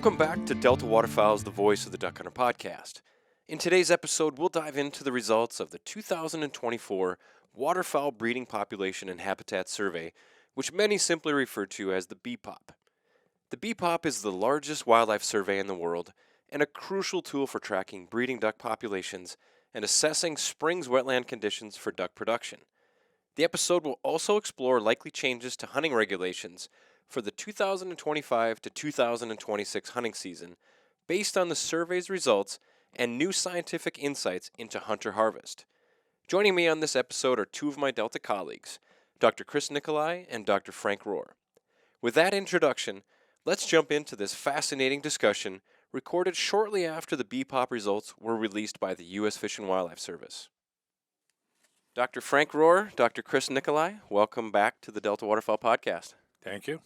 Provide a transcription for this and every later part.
Welcome back to Delta Waterfowl's The Voice of the Duck Hunter podcast. In today's episode, we'll dive into the results of the 2024 Waterfowl Breeding Population and Habitat Survey, which many simply refer to as the BPOP. The BPOP is the largest wildlife survey in the world and a crucial tool for tracking breeding duck populations and assessing Springs wetland conditions for duck production. The episode will also explore likely changes to hunting regulations for the 2025 to 2026 hunting season based on the survey's results and new scientific insights into hunter harvest. Joining me on this episode are two of my Delta colleagues, Dr. Chris Nicolai and Dr. Frank Rohwer. With that introduction, let's jump into this fascinating discussion recorded shortly after the BPOP results were released by the U.S. Fish and Wildlife Service. Dr. Frank Rohwer, Dr. Chris Nicolai, welcome back to the Delta Waterfowl podcast. Thank you.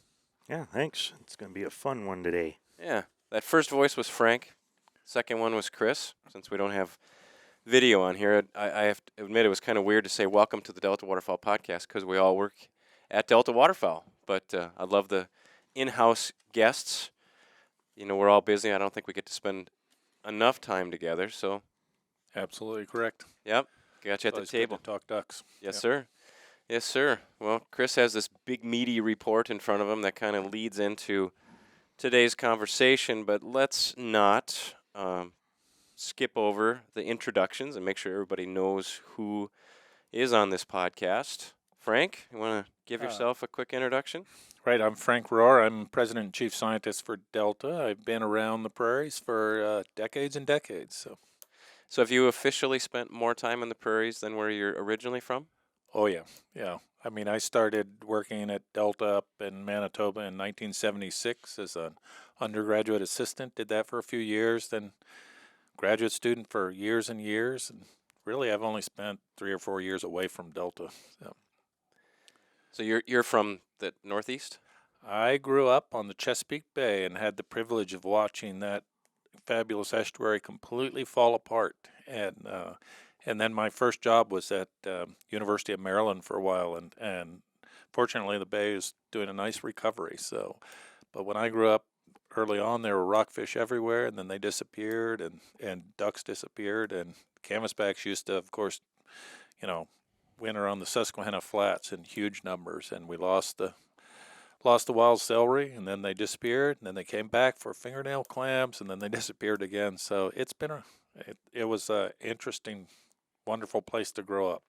Yeah, thanks. It's going to be a fun one today. Yeah, that first voice was Frank. Second one was Chris. Since we don't have video on here, I have to admit it was kind of weird to say welcome to the Delta Waterfowl podcast because we all work at Delta Waterfowl. But I love the in-house guests. You know, we're all busy. I don't think we get to spend enough time together. So, Absolutely correct. Yep, got you at the Always good table. to talk ducks. Yes, Yep. sir. Yes, sir. Well, Chris has this big, meaty report in front of him that kind of leads into today's conversation, but let's not skip over the introductions and make sure everybody knows who is on this podcast. Frank, you want to give yourself a quick introduction? Right, I'm Frank Rohwer. I'm President and Chief Scientist for Delta. I've been around the prairies for decades and decades. So have you officially spent more time in the prairies than where you're originally from? Oh, yeah. I mean, I started working at Delta up in Manitoba in 1976 as an undergraduate assistant. Did that for a few years, then graduate student for years and years. And really, I've only spent 3 or 4 years away from Delta. So you're from the Northeast? I grew up on the Chesapeake Bay and had the privilege of watching that fabulous estuary completely fall apart. And then my first job was at University of Maryland for a while, and fortunately the bay is doing a nice recovery. But when I grew up early on, there were rockfish everywhere, and then they disappeared, and ducks disappeared, and canvasbacks used to, of course, winter on the Susquehanna Flats in huge numbers, and we lost the wild celery, and then they disappeared, and then they came back for fingernail clams, and then they disappeared again. So it's been it was a interesting, wonderful place to grow up.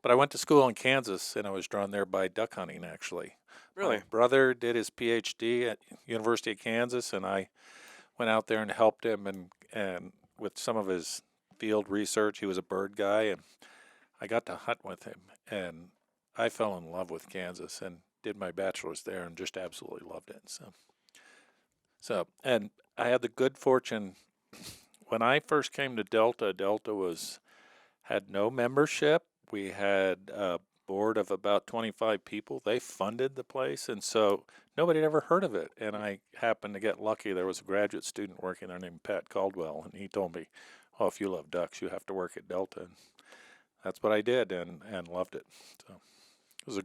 But I went to school in Kansas, and I was drawn there by duck hunting, actually. Really? My brother did his PhD at University of Kansas, and I went out there and helped him and with some of his field research. He was a bird guy, and I got to hunt with him, and I fell in love with Kansas and did my bachelor's there and just absolutely loved it. So and I had the good fortune when I first came to Delta had no membership. We had a board of about 25 people. They funded the place, and so nobody had ever heard of it. And I happened to get lucky. There was a graduate student working there named Pat Caldwell, and he told me, "Oh, if you love ducks, you have to work at Delta." And that's what I did, and loved it. So it was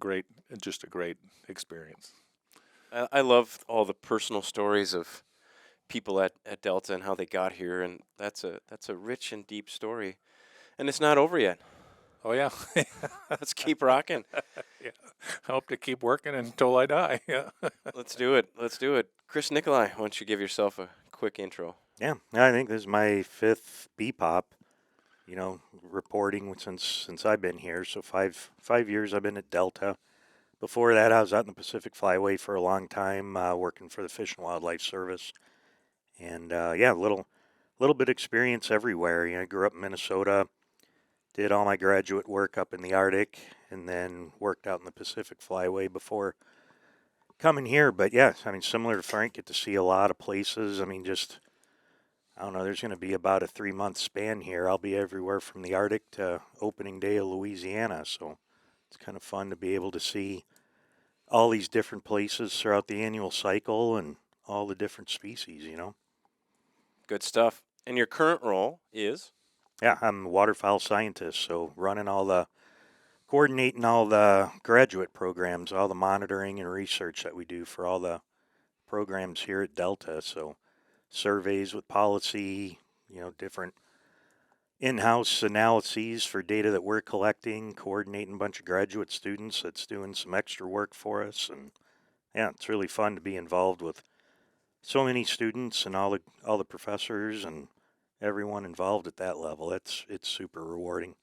just a great experience. I love all the personal stories of people at Delta and how they got here, and that's a rich and deep story. And it's not over yet. Oh, yeah. Let's keep rocking. Yeah. I hope to keep working until I die. Yeah. Let's do it. Chris Nicolai, why don't you give yourself a quick intro? Yeah, I think this is my fifth BPOP, reporting since I've been here. So five years I've been at Delta. Before that, I was out in the Pacific Flyway for a long time, working for the Fish and Wildlife Service. And, a little bit experience everywhere. I grew up in Minnesota, did all my graduate work up in the Arctic, and then worked out in the Pacific Flyway before coming here. But, similar to Frank, get to see a lot of places. I don't know, there's going to be about a 3-month span here. I'll be everywhere from the Arctic to opening day of Louisiana. So it's kind of fun to be able to see all these different places throughout the annual cycle and all the different species, Good stuff. And your current role is? Yeah, I'm a waterfowl scientist, so coordinating all the graduate programs, all the monitoring and research that we do for all the programs here at Delta. So surveys with policy, different in-house analyses for data that we're collecting, coordinating a bunch of graduate students that's doing some extra work for us. And yeah, it's really fun to be involved with so many students and all the professors and everyone involved at that level. It's super rewarding.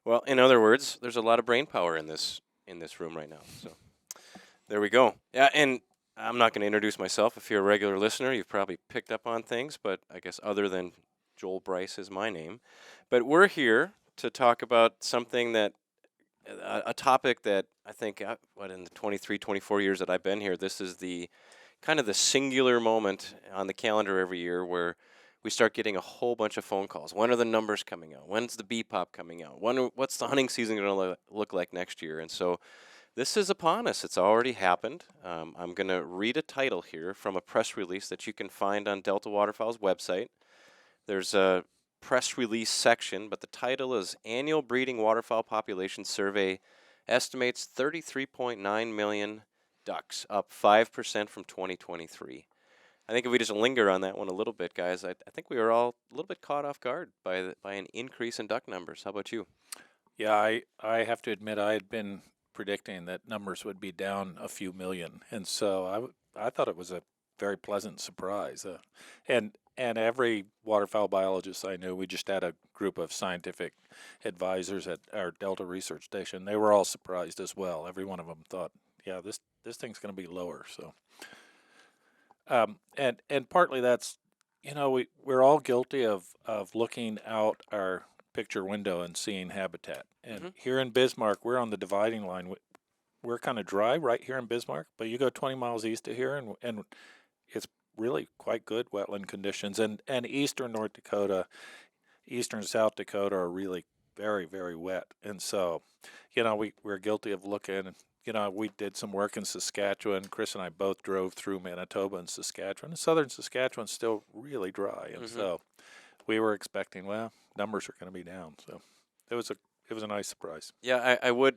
Well, in other words, there's a lot of brain power in this room right now. So there we go. Yeah, and I'm not going to introduce myself. If you're a regular listener, you've probably picked up on things, but I guess other than Joel Brice is my name. But we're here to talk about something that a topic that I think in the 23, 24 years that I've been here, this is the kind of the singular moment on the calendar every year where we start getting a whole bunch of phone calls. When are the numbers coming out? When's the BPOP coming out? What's the hunting season going to look like next year? And so this is upon us. It's already happened. I'm going to read a title here from a press release that you can find on Delta Waterfowl's website. There's a press release section, but the title is Annual Breeding Waterfowl Population Survey Estimates 33.9 million ducks, up 5% from 2023. I think if we just linger on that one a little bit, guys, I think we were all a little bit caught off guard by an increase in duck numbers. How about you? Yeah, I have to admit I had been predicting that numbers would be down a few million, and so I thought it was a very pleasant surprise. And every waterfowl biologist I knew, we just had a group of scientific advisors at our Delta Research Station. They were all surprised as well. Every one of them thought, yeah, this thing's going to be lower. So, and partly that's, we're all guilty of looking out our picture window and seeing habitat. And here in Bismarck, we're on the dividing line. We're kind of dry right here in Bismarck, but you go 20 miles east of here, and it's really quite good wetland conditions. And eastern North Dakota, eastern South Dakota are really very, very wet. And so, we're guilty of looking. We did some work in Saskatchewan. Chris and I both drove through Manitoba and Saskatchewan. And southern Saskatchewan's still really dry. And so we were expecting, well, numbers are going to be down. So it was a nice surprise. Yeah, I would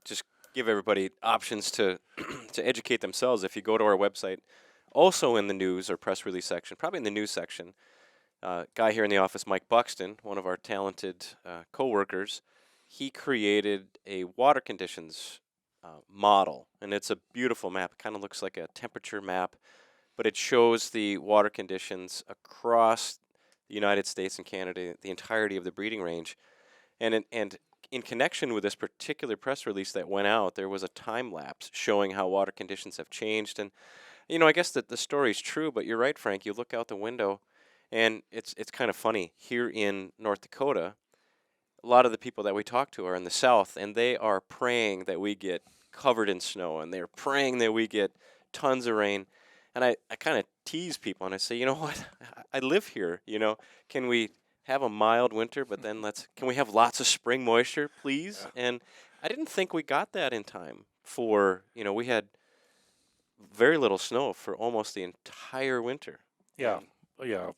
just give everybody options to to educate themselves. If you go to our website, also in the news or press release section, probably in the news section, guy here in the office, Mike Buxton, one of our talented co-workers, he created a water conditions model, and it's a beautiful map. It kind of looks like a temperature map, but it shows the water conditions across the United States and Canada, the entirety of the breeding range. And in connection with this particular press release that went out, there was a time lapse showing how water conditions have changed. And I guess that the story's true, but you're right, Frank. You look out the window, and it's kind of funny. Here in North Dakota, a lot of the people that we talk to are in the south, and they are praying that we get covered in snow, and they're praying that we get tons of rain. And I kind of tease people, and I say, you know what? I live here. Can we have a mild winter, but then can we have lots of spring moisture, please? Yeah. And I didn't think we got that in time for, we had very little snow for almost the entire winter. Yeah, yeah.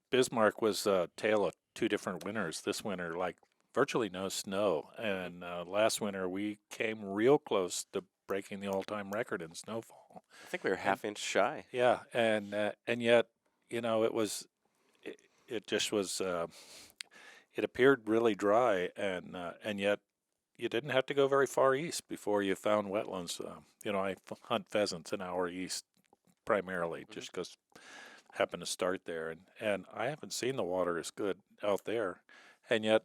Bismarck was a tale of two different winters. This winter, like virtually no snow, and last winter we came real close to breaking the all-time record in snowfall. I think we were half-inch shy. Yeah, and yet, it just was. It appeared really dry, and yet you didn't have to go very far east before you found wetlands. I hunt pheasants an hour east primarily, just because I happen to start there, and I haven't seen the water as good out there, and yet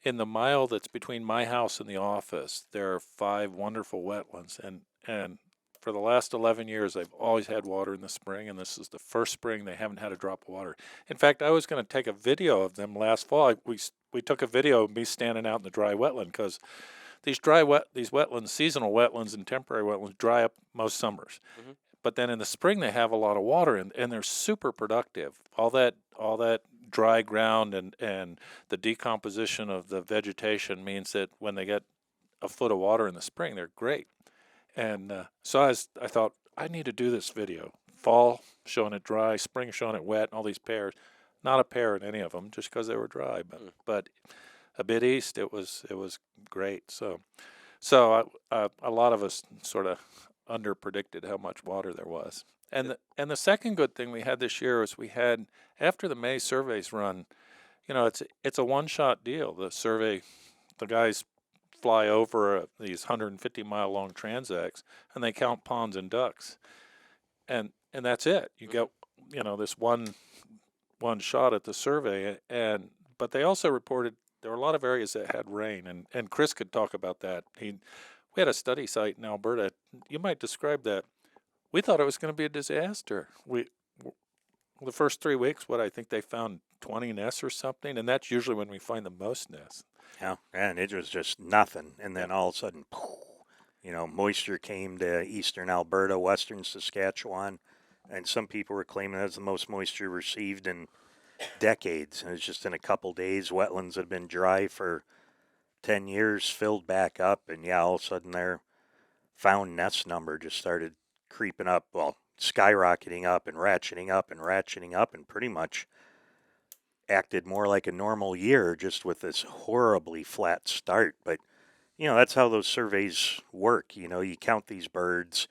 in the mile that's between my house and the office, there are 5 wonderful wetlands, and for the last 11 years, they've always had water in the spring, and this is the first spring they haven't had a drop of water. In fact, I was going to take a video of them last fall. We took a video of me standing out in the dry wetland, because these wetlands, seasonal wetlands and temporary wetlands, dry up most summers. But then in the spring, they have a lot of water, and they're super productive. All that dry ground and the decomposition of the vegetation means that when they get a foot of water in the spring, they're great. And so I thought, I need to do this video. Fall, showing it dry, spring, showing it wet, and all these pairs. Not a pair in any of them, just because they were dry. But a bit east, it was great. So a lot of us sort of under-predicted how much water there was. And the second good thing we had this year was we had, after the May surveys run, it's a one-shot deal. The guys fly over these 150-mile long transects, and they count ponds and ducks, and that's it. You get this one shot at the survey, but they also reported there were a lot of areas that had rain, and Chris could talk about that. We had a study site in Alberta. You might describe that. We thought it was going to be a disaster. The first 3 weeks, I think they found 20 nests or something, and that's usually when we find the most nests. Yeah, and it was just nothing. And then all of a sudden, moisture came to eastern Alberta, western Saskatchewan, and some people were claiming that's the most moisture received in decades. And it's just in a couple days, wetlands that had been dry for 10 years filled back up, and all of a sudden their found nest number just started creeping up, skyrocketing up and ratcheting up and ratcheting up, and pretty much acted more like a normal year just with this horribly flat start. But, that's how those surveys work. You count these birds,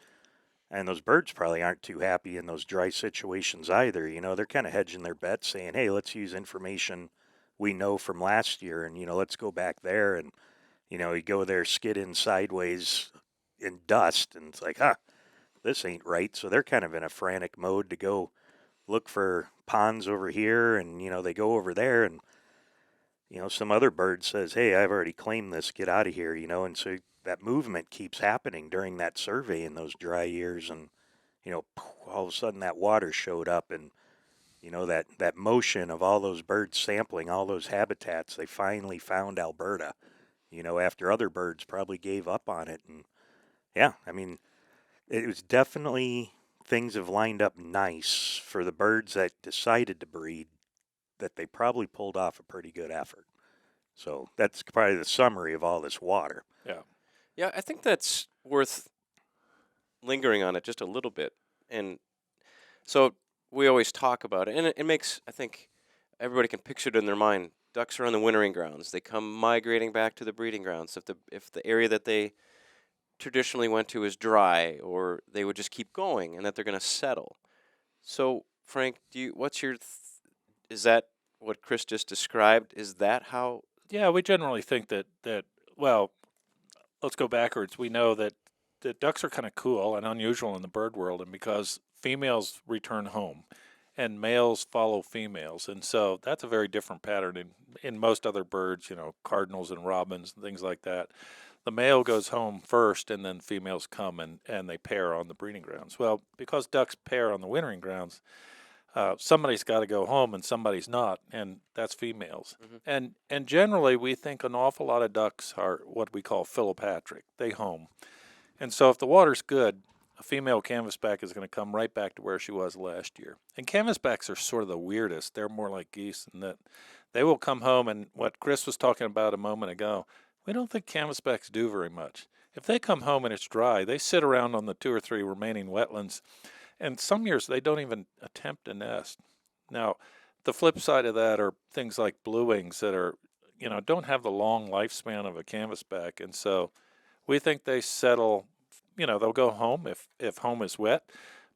and those birds probably aren't too happy in those dry situations either. They're kind of hedging their bets, saying, hey, let's use information we know from last year, and, let's go back there. And, you go there, skid in sideways in dust, and it's like, this ain't right. So they're kind of in a frantic mode to go look for ponds over here, and, they go over there, and, some other bird says, hey, I've already claimed this, get out of here, and so that movement keeps happening during that survey in those dry years, and, all of a sudden that water showed up, and, that motion of all those birds sampling all those habitats, they finally found Alberta, after other birds probably gave up on it. And it was definitely, things have lined up nice for the birds that decided to breed, that they probably pulled off a pretty good effort. So that's probably the summary of all this water. Yeah. Yeah, I think that's worth lingering on it just a little bit. And so we always talk about it, and it makes, I think, everybody can picture it in their mind. Ducks are on the wintering grounds. They come migrating back to the breeding grounds. If the area that they traditionally went to is dry, or they would just keep going, and that they're going to settle. So, Frank, is that what Chris just described? Is that how? Yeah, we generally think that let's go backwards. We know that the ducks are kind of cool and unusual in the bird world, and because females return home and males follow females, and so that's a very different pattern in most other birds, cardinals and robins and things like that. The male goes home first, and then females come and they pair on the breeding grounds. Well, because ducks pair on the wintering grounds, somebody's got to go home and somebody's not, and that's females. Mm-hmm. And generally, we think an awful lot of ducks are what we call philopatric. They home. And so if the water's good, a female canvasback is going to come right back to where she was last year. And canvasbacks are sort of the weirdest. They're more like geese in that they will come home, and what Chris was talking about a moment ago, we don't think canvasbacks do very much. If they come home and it's dry, they sit around on the 2 or 3 remaining wetlands, and some years they don't even attempt to nest. Now, the flip side of that are things like blue wings that are, don't have the long lifespan of a canvasback, and so we think they settle, they'll go home if home is wet,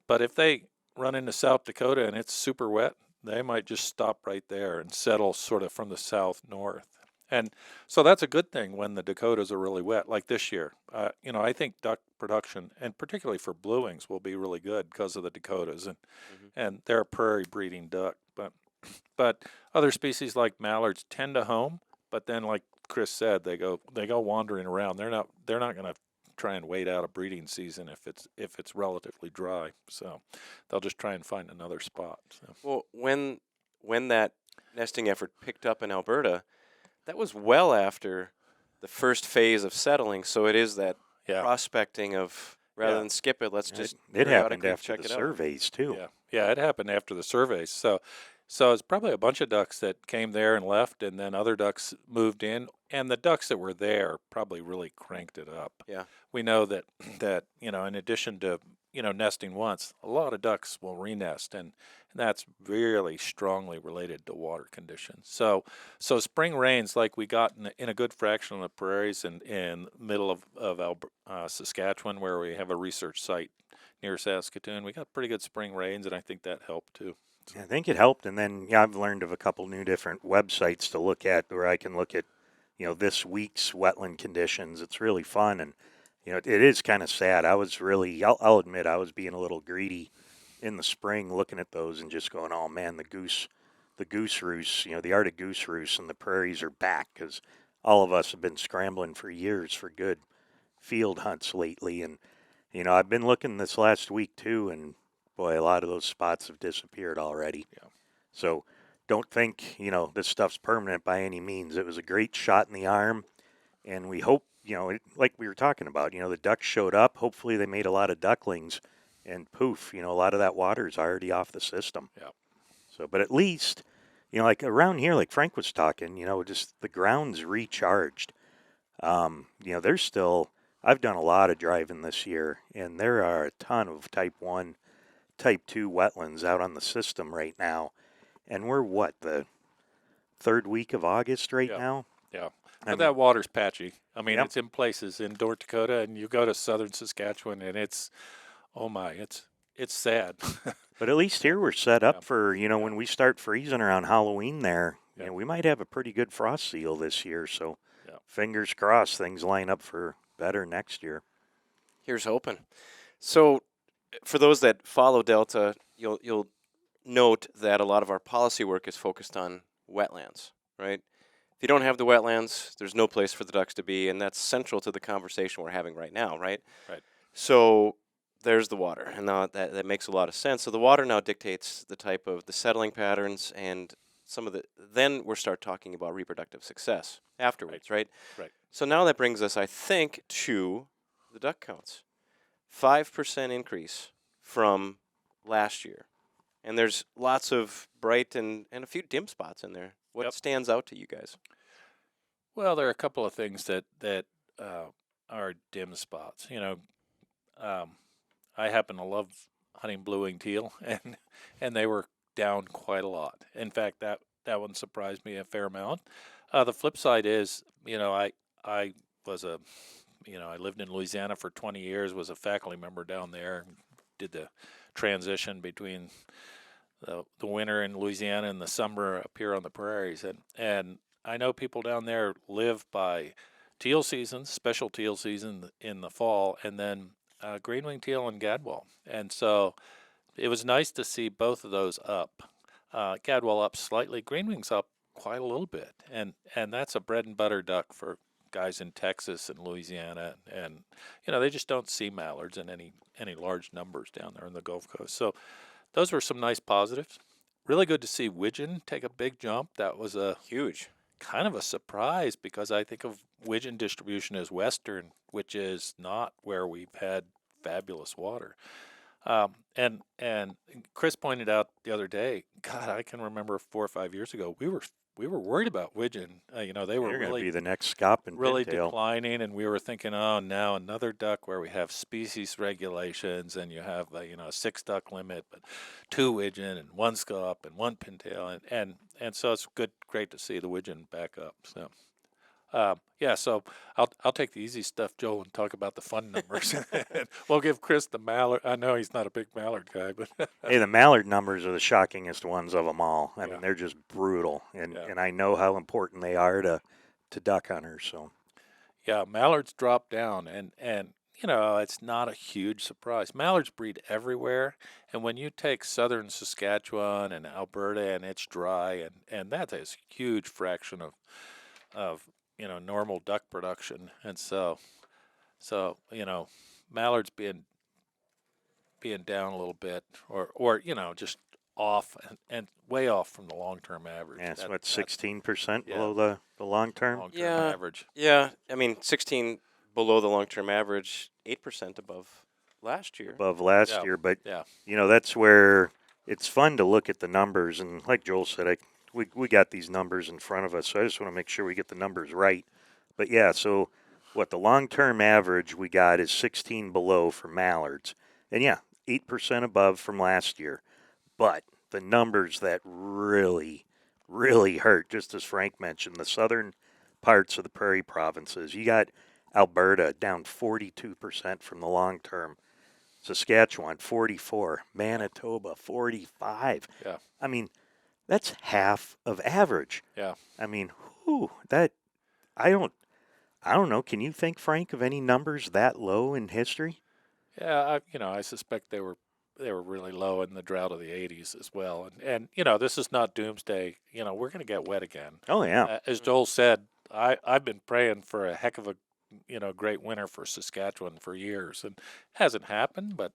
but if they run into South Dakota and it's super wet, they might just stop right there and settle sort of from the south north. And so that's a good thing when the Dakotas are really wet, like this year. I think duck production, and particularly for blue wings, will be really good because of the Dakotas, and they're a prairie breeding duck. But other species like mallards tend to home, but then, like Chris said, they go wandering around. They're not going to try and wait out a breeding season if it's relatively dry. So they'll just try and find another spot. So. Well, when that nesting effort picked up in Alberta, that was well after the first phase of settling, so it is that prospecting of, rather than skip it, let's just it happened after check the it surveys, too. Yeah, it happened after the surveys. So it's probably a bunch of ducks that came there and left, and then other ducks moved in, and the ducks that were there probably really cranked it up. Yeah. We know that in addition to nesting once, a lot of ducks will renest, and that's really strongly related to water conditions. So spring rains like we got in a good fraction of the prairies in middle of Saskatchewan, where we have a research site near Saskatoon. We got pretty good spring rains, and I think that helped too. I think it helped. And then, I've learned of a couple new different websites to look at where I can look at, this week's wetland conditions. It's really fun. And, it is kind of sad. I'll admit, I was being a little greedy in the spring looking at those and just going, oh man, the goose roosts, the Arctic goose roosts and the prairies are back, because all of us have been scrambling for years for good field hunts lately. And, I've been looking this last week too, and boy, a lot of those spots have disappeared already. Yeah. So don't think, this stuff's permanent by any means. It was a great shot in the arm, and we hope, like we were talking about, the ducks showed up. Hopefully they made a lot of ducklings, and poof, a lot of that water's already off the system. Yeah. So, but at least, like around here, like Frank was talking, just the ground's recharged. There's still, I've done a lot of driving this year, and there are a ton of type 1, type 2 wetlands out on the system right now. And we're the third week of August right now? Yeah. But that water's patchy. I mean, Yep. It's in places in North Dakota, and you go to southern Saskatchewan, and it's sad. But at least here we're set up for, when we start freezing around Halloween there, we might have a pretty good frost seal this year. So fingers crossed things line up for better next year. Here's hoping. So for those that follow Delta, you'll note that a lot of our policy work is focused on wetlands, right? If you don't have the wetlands, there's no place for the ducks to be, and that's central to the conversation we're having right now, right? Right. So there's the water, and now that makes a lot of sense. So the water now dictates the type of the settling patterns and then we'll start talking about reproductive success afterwards, right? Right. So now that brings us, I think, to the duck counts. 5% increase from last year. And there's lots of bright and a few dim spots in there. What stands out to you guys? Well, there are a couple of things that are dim spots. I happen to love hunting blue-winged teal, and they were down quite a lot. In fact, that one surprised me a fair amount. The flip side is, I lived in Louisiana for 20 years, was a faculty member down there, did the transition between the winter in Louisiana and the summer up here on the prairies. And I know people down there live by teal seasons, special teal season in the fall, and then green-winged teal and gadwall. And so it was nice to see both of those up. Gadwall up slightly, green-wing's up quite a little bit. And that's a bread and butter duck for guys in Texas and Louisiana, and they just don't see mallards in any large numbers down there in the Gulf Coast. So those were some nice positives. Really good to see widgeon take a big jump. That was a huge, kind of a surprise, because I think of widgeon distribution as western, which is not where we've had fabulous water. And Chris pointed out the other day, God, I can remember 4 or 5 years ago, we were worried about widgeon. They were They're really going to be the next scop and really pintail. declining, and we were thinking, oh, now another duck where we have species regulations, and you have a 6 duck limit, but 2 widgeon and 1 scaup and 1 pintail, and so it's great to see the widgeon back up. So. So I'll take the easy stuff, Joel, and talk about the fun numbers. We'll give Chris the mallard. I know he's not a big mallard guy, but hey, the mallard numbers are the shockingest ones of them all. I mean, they're just brutal, and I know how important they are to duck hunters. So, yeah, mallards drop down, and it's not a huge surprise. Mallards breed everywhere, and when you take southern Saskatchewan and Alberta, and it's dry, and that is a huge fraction of normal duck production, and so mallards being down a little bit, or just off and way off from the long-term average. Yeah, it's 16% below the long-term average. Yeah, I mean 16 below the long-term average, 8% above last year. Year, but that's where it's fun to look at the numbers, and like Joel said, we got these numbers in front of us, so I just want to make sure we get the numbers right. But so the long-term average we got is 16 below for mallards, and 8% above from last year. But the numbers that really, really hurt, just as Frank mentioned, the southern parts of the prairie provinces. You got Alberta down 42% from the long term. Saskatchewan 44, Manitoba 45. Yeah. I mean, that's half of average. Yeah. I mean, that I don't know. Can you think, Frank, of any numbers that low in history? Yeah, I suspect they were really low in the drought of the '80s as well. And this is not doomsday. We're going to get wet again. Oh yeah. As Joel said, I've been praying for a heck of a great winter for Saskatchewan for years, and it hasn't happened, but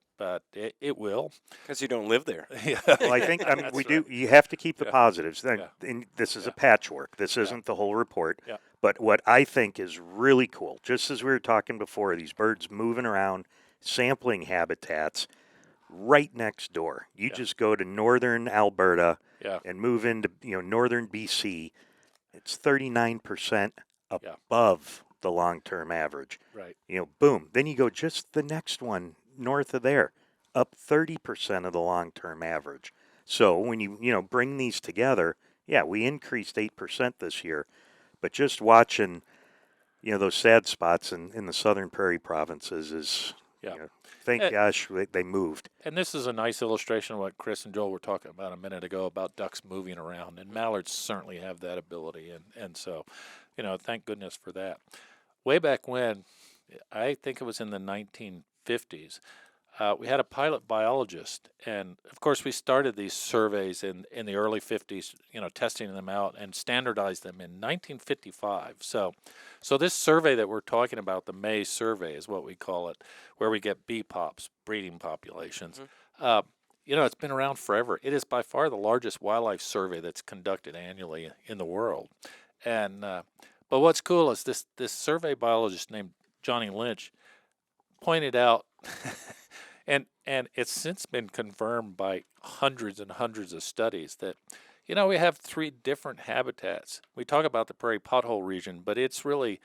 it will. Because you don't live there. Yeah. Well, I think That's we right. do. You have to keep the Yeah. positives. Yeah. And this is Yeah. a patchwork. This isn't the whole report. Yeah. But what I think is really cool, just as we were talking before, these birds moving around, sampling habitats right next door. You just go to northern Alberta Yeah. and move into northern BC. It's 39% Yeah. above the long-term average. Right. Boom. Then you go just the next one north of there, up 30% of the long-term average. So when you bring these together, yeah, we increased 8% this year, but just watching those sad spots in the southern prairie provinces is thank gosh they moved. And this is a nice illustration of what Chris and Joel were talking about a minute ago about ducks moving around, and mallards certainly have that ability, and so thank goodness for that. Way back when, I think it was in the 1950s, we had a pilot biologist, and of course we started these surveys in the early 50s, testing them out and standardized them in 1955. So this survey that we're talking about, the May survey is what we call it, where we get BPOPs, breeding populations. It's been around forever. It is by far the largest wildlife survey that's conducted annually in the world. And but what's cool is this survey biologist named Johnny Lynch pointed out, and it's since been confirmed by hundreds and hundreds of studies, that we have three different habitats. We talk about the prairie pothole region, but it's really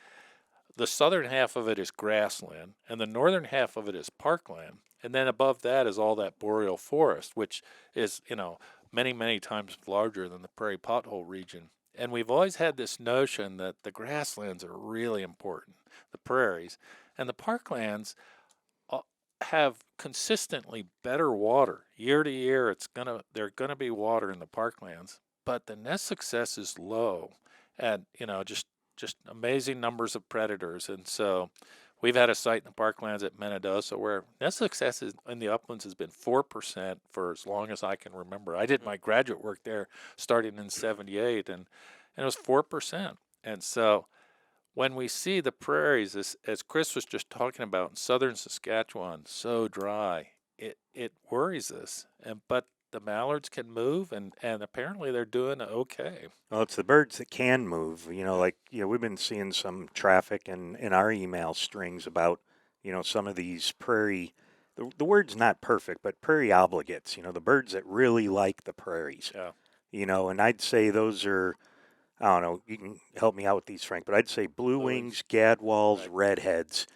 the southern half of it is grassland, and the northern half of it is parkland, and then above that is all that boreal forest, which is many, many times larger than the prairie pothole region. And we've always had this notion that the grasslands are really important, the prairies, and the parklands have consistently better water year to year. There's gonna be water in the parklands, but the nest success is low, and just amazing numbers of predators. And so we've had a site in the parklands at Menadosa where nest success in the uplands has been 4% for as long as I can remember. I did my graduate work there starting in '78, and it was 4%. And so when we see the prairies, as Chris was just talking about, in southern Saskatchewan, so dry, it worries us. But the mallards can move, and apparently they're doing okay. Well, it's the birds that can move. We've been seeing some traffic in our email strings about, some of these prairie, the word's not perfect, but prairie obligates, the birds that really like the prairies. Yeah. And I'd say those are, I don't know, you can help me out with these, Frank, but I'd say blue wings, gadwalls, redheads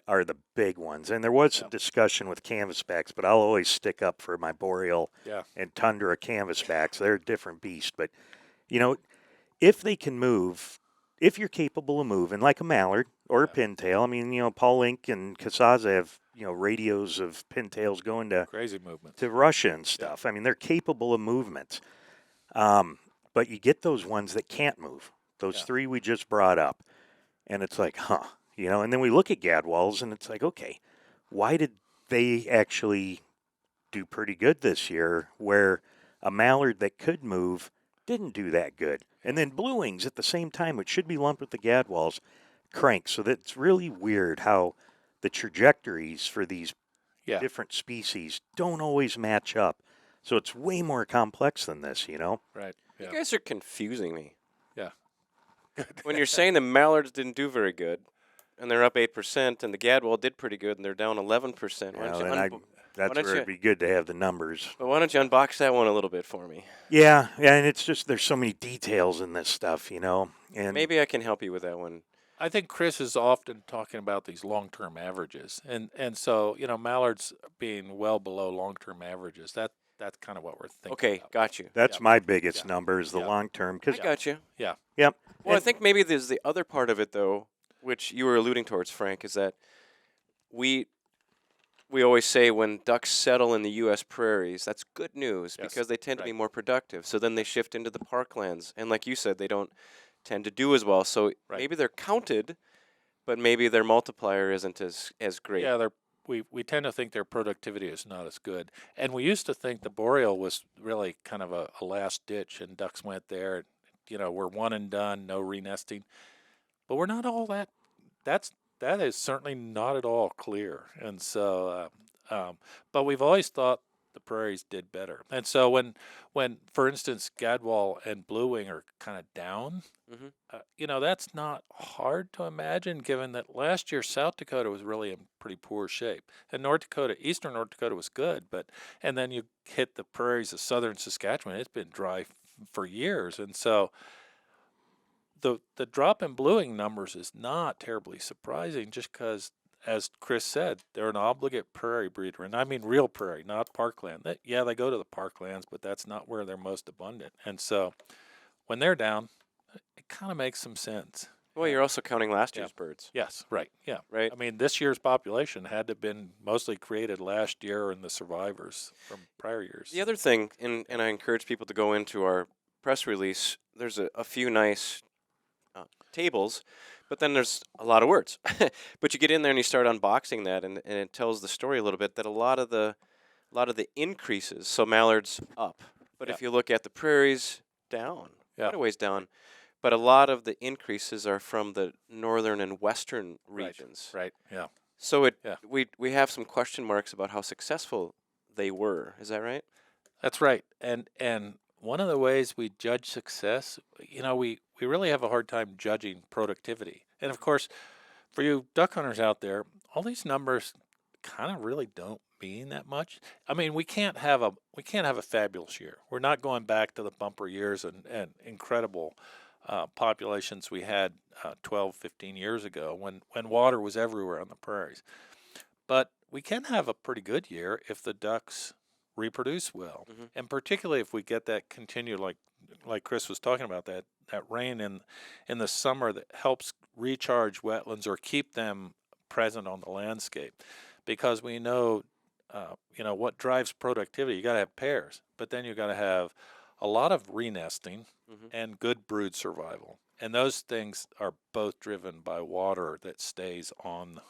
are the big ones. And there was some discussion with canvasbacks, but I'll always stick up for my boreal and tundra canvasbacks. They're a different beast. But, if they can move, if you're capable of moving, like a mallard or a pintail, I mean, Paul Link and Casaza have, radios of pintails going to crazy movements to Russia and stuff. I mean, they're capable of movements. But you get those ones that can't move, those three we just brought up. And it's like, and then we look at gadwalls and it's like, okay, why did they actually do pretty good this year where a mallard that could move didn't do that good? And then blue wings at the same time, which should be lumped with the gadwalls, crank. So that's really weird how the trajectories for these different species don't always match up. So it's way more complex than this, Right. Yeah. You guys are confusing me. Yeah. When you're saying the mallards didn't do very good, and they're up 8%, and the gadwall did pretty good, and they're down 11%. That's where it'd be good to have the numbers. But why don't you unbox that one a little bit for me? Yeah, and it's just there's so many details in this stuff, And maybe I can help you with that one. I think Chris is often talking about these long-term averages, and so mallards being well below long-term averages. That's kind of what we're thinking. Okay, about. got you. That's my biggest number is the long term. I got you. Yeah. Yep. Well, I think maybe there's the other part of it, though, which you were alluding towards, Frank, is that we we always say when ducks settle in the U.S. prairies, that's good news Yes, because they tend to be right. more productive. So then they shift into the parklands. And like you said, they don't tend to do as well. So Right. maybe they're counted, but maybe their multiplier isn't as great. Yeah, we tend to think their productivity is not as good. And we used to think the boreal was really kind of a last ditch, and ducks went there. We're one and done, no renesting. But we're not all that. That is certainly not at all clear. And so, but we've always thought the prairies did better. And so when for instance, gadwall and blue wing are kind of down, that's not hard to imagine given that last year South Dakota was really in pretty poor shape. And eastern North Dakota was good, and then you hit the prairies of southern Saskatchewan, it's been dry for years. And so the drop in blueing numbers is not terribly surprising just because, as Chris said, they're an obligate prairie breeder. And I mean real prairie, not parkland. They go to the parklands, but that's not where they're most abundant. And so when they're down, it kind of makes some sense. Well, you're also counting last Yeah. year's birds. Yes, right. Yeah. Right. I mean, this year's population had to have been mostly created last year and the survivors from prior years. The other thing, and I encourage people to go into our press release, there's a few nice tables, but then there's a lot of words. But you get in there and you start unboxing that, and it tells the story a little bit that a lot of the increases, so mallards up. But Yeah. if you look at the prairies, down, Yeah. quite a ways down. But a lot of the increases are from the northern and western regions. Right. Yeah. So Yeah. we have some question marks about how successful they were. Is that right? That's right. And one of the ways we judge success, we really have a hard time judging productivity. And of course, for you duck hunters out there, all these numbers kind of really don't mean that much. I mean, we can't have a fabulous year. We're not going back to the bumper years and incredible populations we had 12, 15 years ago when water was everywhere on the prairies. But we can have a pretty good year if the ducks reproduce well, and particularly if we get that continued, like Chris was talking about, that rain in the summer that helps recharge wetlands or keep them present on the landscape, because we know what drives productivity. You got to have pairs, but then you got to have a lot of renesting and good brood survival, and those things are both driven by water that stays on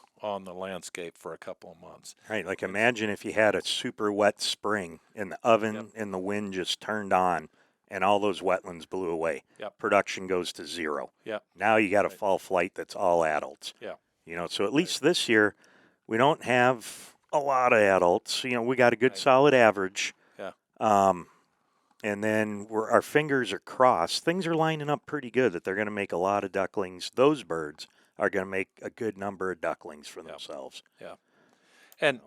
the landscape for a couple of months. Right, like imagine if you had a super wet spring and the oven and the wind just turned on and all those wetlands blew away. Yep. Production goes to zero. Yep. Now you got a fall flight that's all adults. Yeah. So at least this year we don't have a lot of adults. We got a good solid average. Yeah. And then our fingers are crossed. Things are lining up pretty good that they're going to make a lot of ducklings. Those birds are going to make a good number of ducklings for themselves. Yeah. And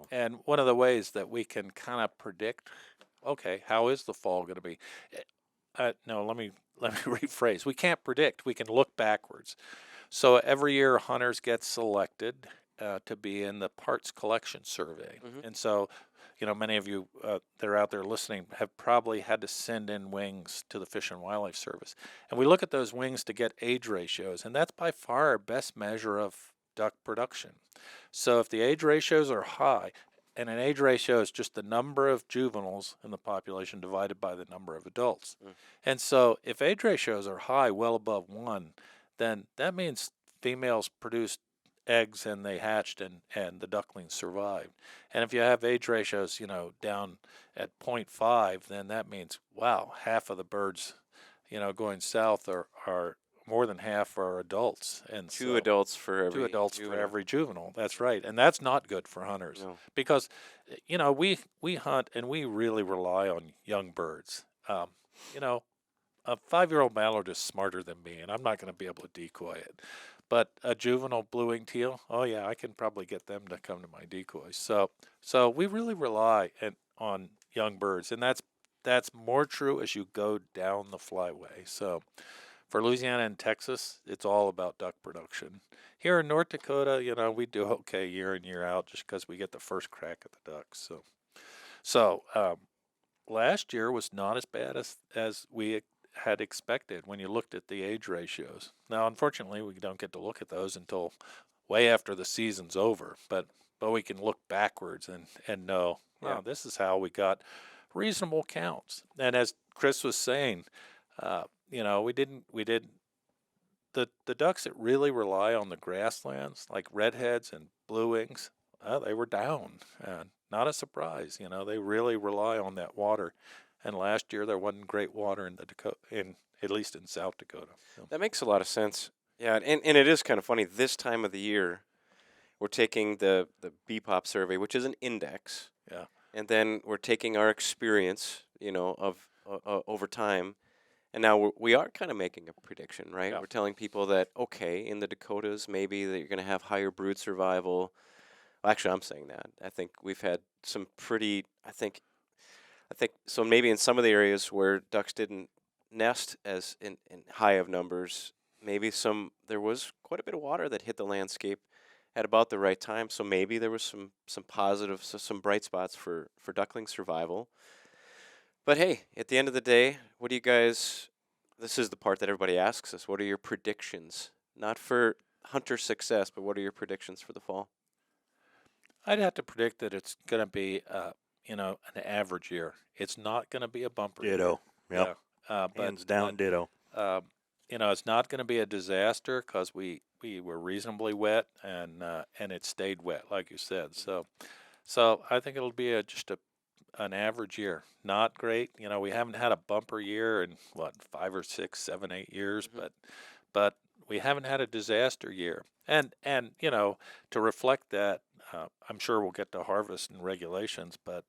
one of the ways that we can kind of predict, okay, how is the fall going to be? No, let me rephrase. We can't predict. We can look backwards. So every year, hunters get selected to be in the parts collection survey, and so many of you that are out there listening have probably had to send in wings to the Fish and Wildlife Service. And we look at those wings to get age ratios, and that's by far our best measure of duck production. So if the age ratios are high, and an age ratio is just the number of juveniles in the population divided by the number of adults. And so if age ratios are high, well above 1, then that means females produced eggs and they hatched and the ducklings survived. And if you have age ratios, down at 0.5, then that means, wow, half of the birds, going south are more than half are adults. And two adults for every juvenile. That's right. And that's not good for hunters because, we hunt and we really rely on young birds. A 5-year-old mallard is smarter than me, and I'm not going to be able to decoy it. But a juvenile blue-winged teal, oh yeah, I can probably get them to come to my decoys. So we really rely on young birds, and that's more true as you go down the flyway. So for Louisiana and Texas, it's all about duck production. Here in North Dakota, we do okay year in, year out just because we get the first crack at the ducks. So last year was not as bad as we had expected when you looked at the age ratios. Now, unfortunately, we don't get to look at those until way after the season's over. But but we can look backwards and know, Yeah. oh, this is how we got reasonable counts. And as Chris was saying, we did the ducks that really rely on the grasslands, like redheads and blue wings, they were down. Not a surprise, they really rely on that water. And last year there wasn't great water in the Dakota, at least in South Dakota. So. That makes a lot of sense. Yeah, and it is kind of funny. This time of the year, we're taking the BPOP survey, which is an index. Yeah. And then we're taking our experience, of over time. And now we are kind of making a prediction, right? Yeah. We're telling people that, okay, in the Dakotas, maybe that you're going to have higher brood survival. Well, actually, I'm saying that. I think we've had some pretty, I think so maybe in some of the areas where ducks didn't nest as in high of numbers, maybe there was quite a bit of water that hit the landscape at about the right time. So maybe there was some positive, some bright spots for duckling survival. But hey, at the end of the day, what do you guys, this is the part that everybody asks us, what are your predictions? Not for hunter success, but what are your predictions for the fall? I'd have to predict that it's going to be, an average year. It's not going to be a bumper Ditto. year. Yep. Yeah. Hands down, ditto. It's not going to be a disaster because we were reasonably wet and it stayed wet, like you said. So I think it'll be just an average year. Not great. We haven't had a bumper year in 5 or 6, 7, 8 years, but we haven't had a disaster year. And to reflect that, I'm sure we'll get to harvest and regulations, but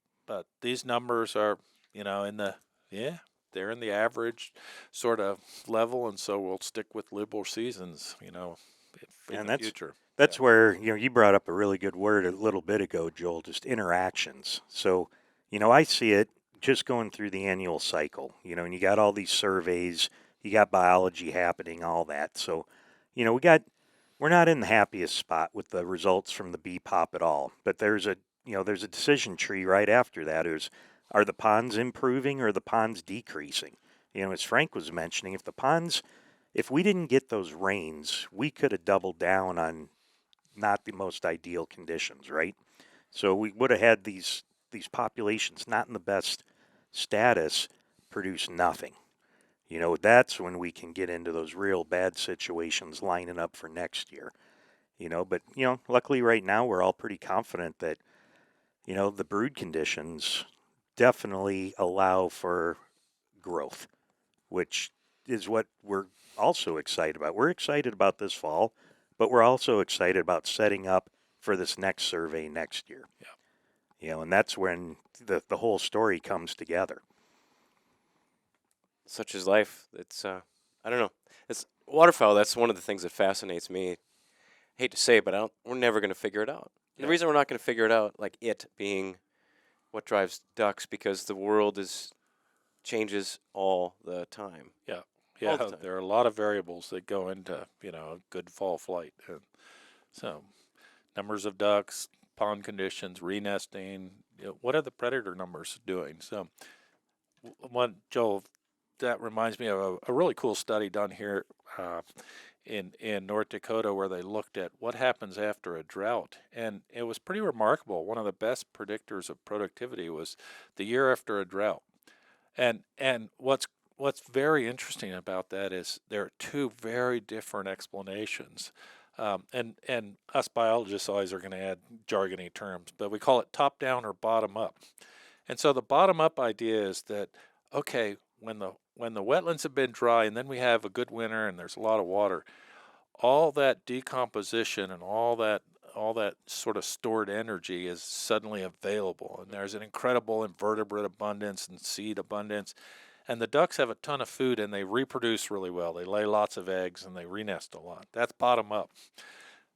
these numbers are, they're in the average sort of level, and so we'll stick with liberal seasons, in the future. That's where, you brought up a really good word a little bit ago, Joel, just interactions. So, I see it just going through the annual cycle, and you got all these surveys, you got biology happening, all that. So, we're not in the happiest spot with the results from the BPOP at all, but there's a decision tree right after that. Are the ponds improving or are the ponds decreasing? As Frank was mentioning, if we didn't get those rains, we could have doubled down on not the most ideal conditions, right? So we would have had these populations not in the best status produce nothing. That's when we can get into those real bad situations lining up for next year. But luckily right now we're all pretty confident that the brood conditions definitely allow for growth, which is what we're also excited about. We're excited about this fall, but we're also excited about setting up for this next survey next year. Yeah. And that's when the whole story comes together. Such is life. It's I don't know. It's waterfowl. That's one of the things that fascinates me. Hate to say it, but we're never going to figure it out. Yeah. The reason we're not going to figure it out, like it being what drives ducks, because the world changes all the time. Yeah, All the time. there are a lot of variables that go into a good fall flight. And so, numbers of ducks, pond conditions, renesting. What are the predator numbers doing? So, Joel, that reminds me of a really cool study done here in North Dakota where they looked at what happens after a drought, and it was pretty remarkable. One of the best predictors of productivity was the year after a drought. And what's very interesting about that is there are two very different explanations. And us biologists always are going to add jargony terms, but we call it top down or bottom up. And so the bottom up idea is that, okay, when the wetlands have been dry and then we have a good winter and there's a lot of water, all that decomposition and all that sort of stored energy is suddenly available, and there's an incredible invertebrate abundance and seed abundance, and the ducks have a ton of food and they reproduce really well. They lay lots of eggs and they renest a lot. That's bottom up.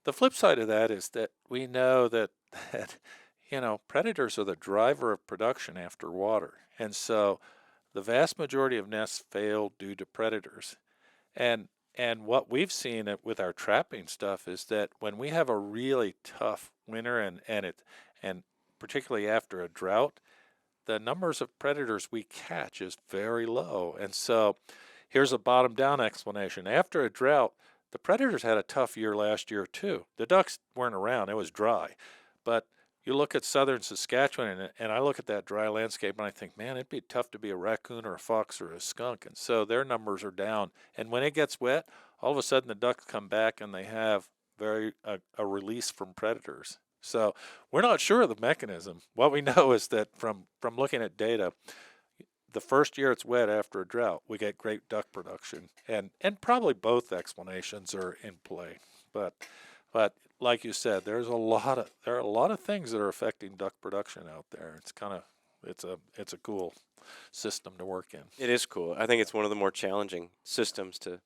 The flip side of that is that we know that predators are the driver of production after water, and so the vast majority of nests fail due to predators. And what we've seen with our trapping stuff is that when we have a really tough winter and particularly after a drought, the numbers of predators we catch is very low. And so here's a bottom down explanation. After a drought, the predators had a tough year last year too. The ducks weren't around, it was dry. But you look at southern Saskatchewan, and I look at that dry landscape, and I think, man, it'd be tough to be a raccoon or a fox or a skunk. And so their numbers are down. And when it gets wet, all of a sudden the ducks come back and they have a release from predators. So we're not sure of the mechanism. What we know is that from looking at data, the first year it's wet after a drought, we get great duck production, and probably both explanations are in play. But like you said, there are a lot of things that are affecting duck production out there. It's a cool system to work in. It is cool. I think it's one of the more challenging systems to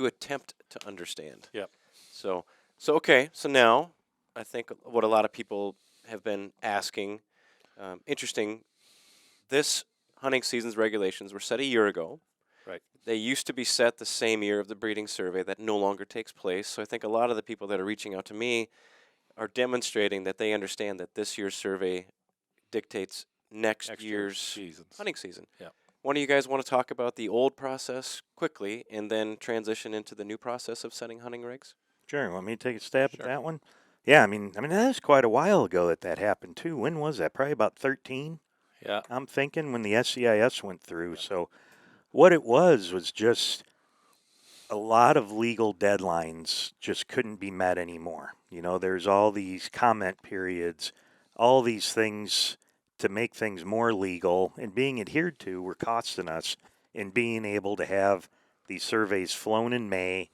attempt to understand. Yep. So okay. So now I think what a lot of people have been asking, interesting. This hunting season's regulations were set a year ago. Right. They used to be set the same year of the breeding survey. That no longer takes place. So I think a lot of the people that are reaching out to me are demonstrating that they understand that this year's survey dictates next year's hunting season. Yeah. One of you guys want to talk about the old process quickly and then transition into the new process of setting hunting regs? Sure. Want me to take a stab at that one? Yeah, I mean, that was quite a while ago that happened, too. When was that? Probably about 13? Yeah. I'm thinking when the SCIS went through. Yeah. So what it was just a lot of legal deadlines just couldn't be met anymore. There's all these comment periods, all these things to make things more legal and being adhered to were costing us in being able to have these surveys flown in May,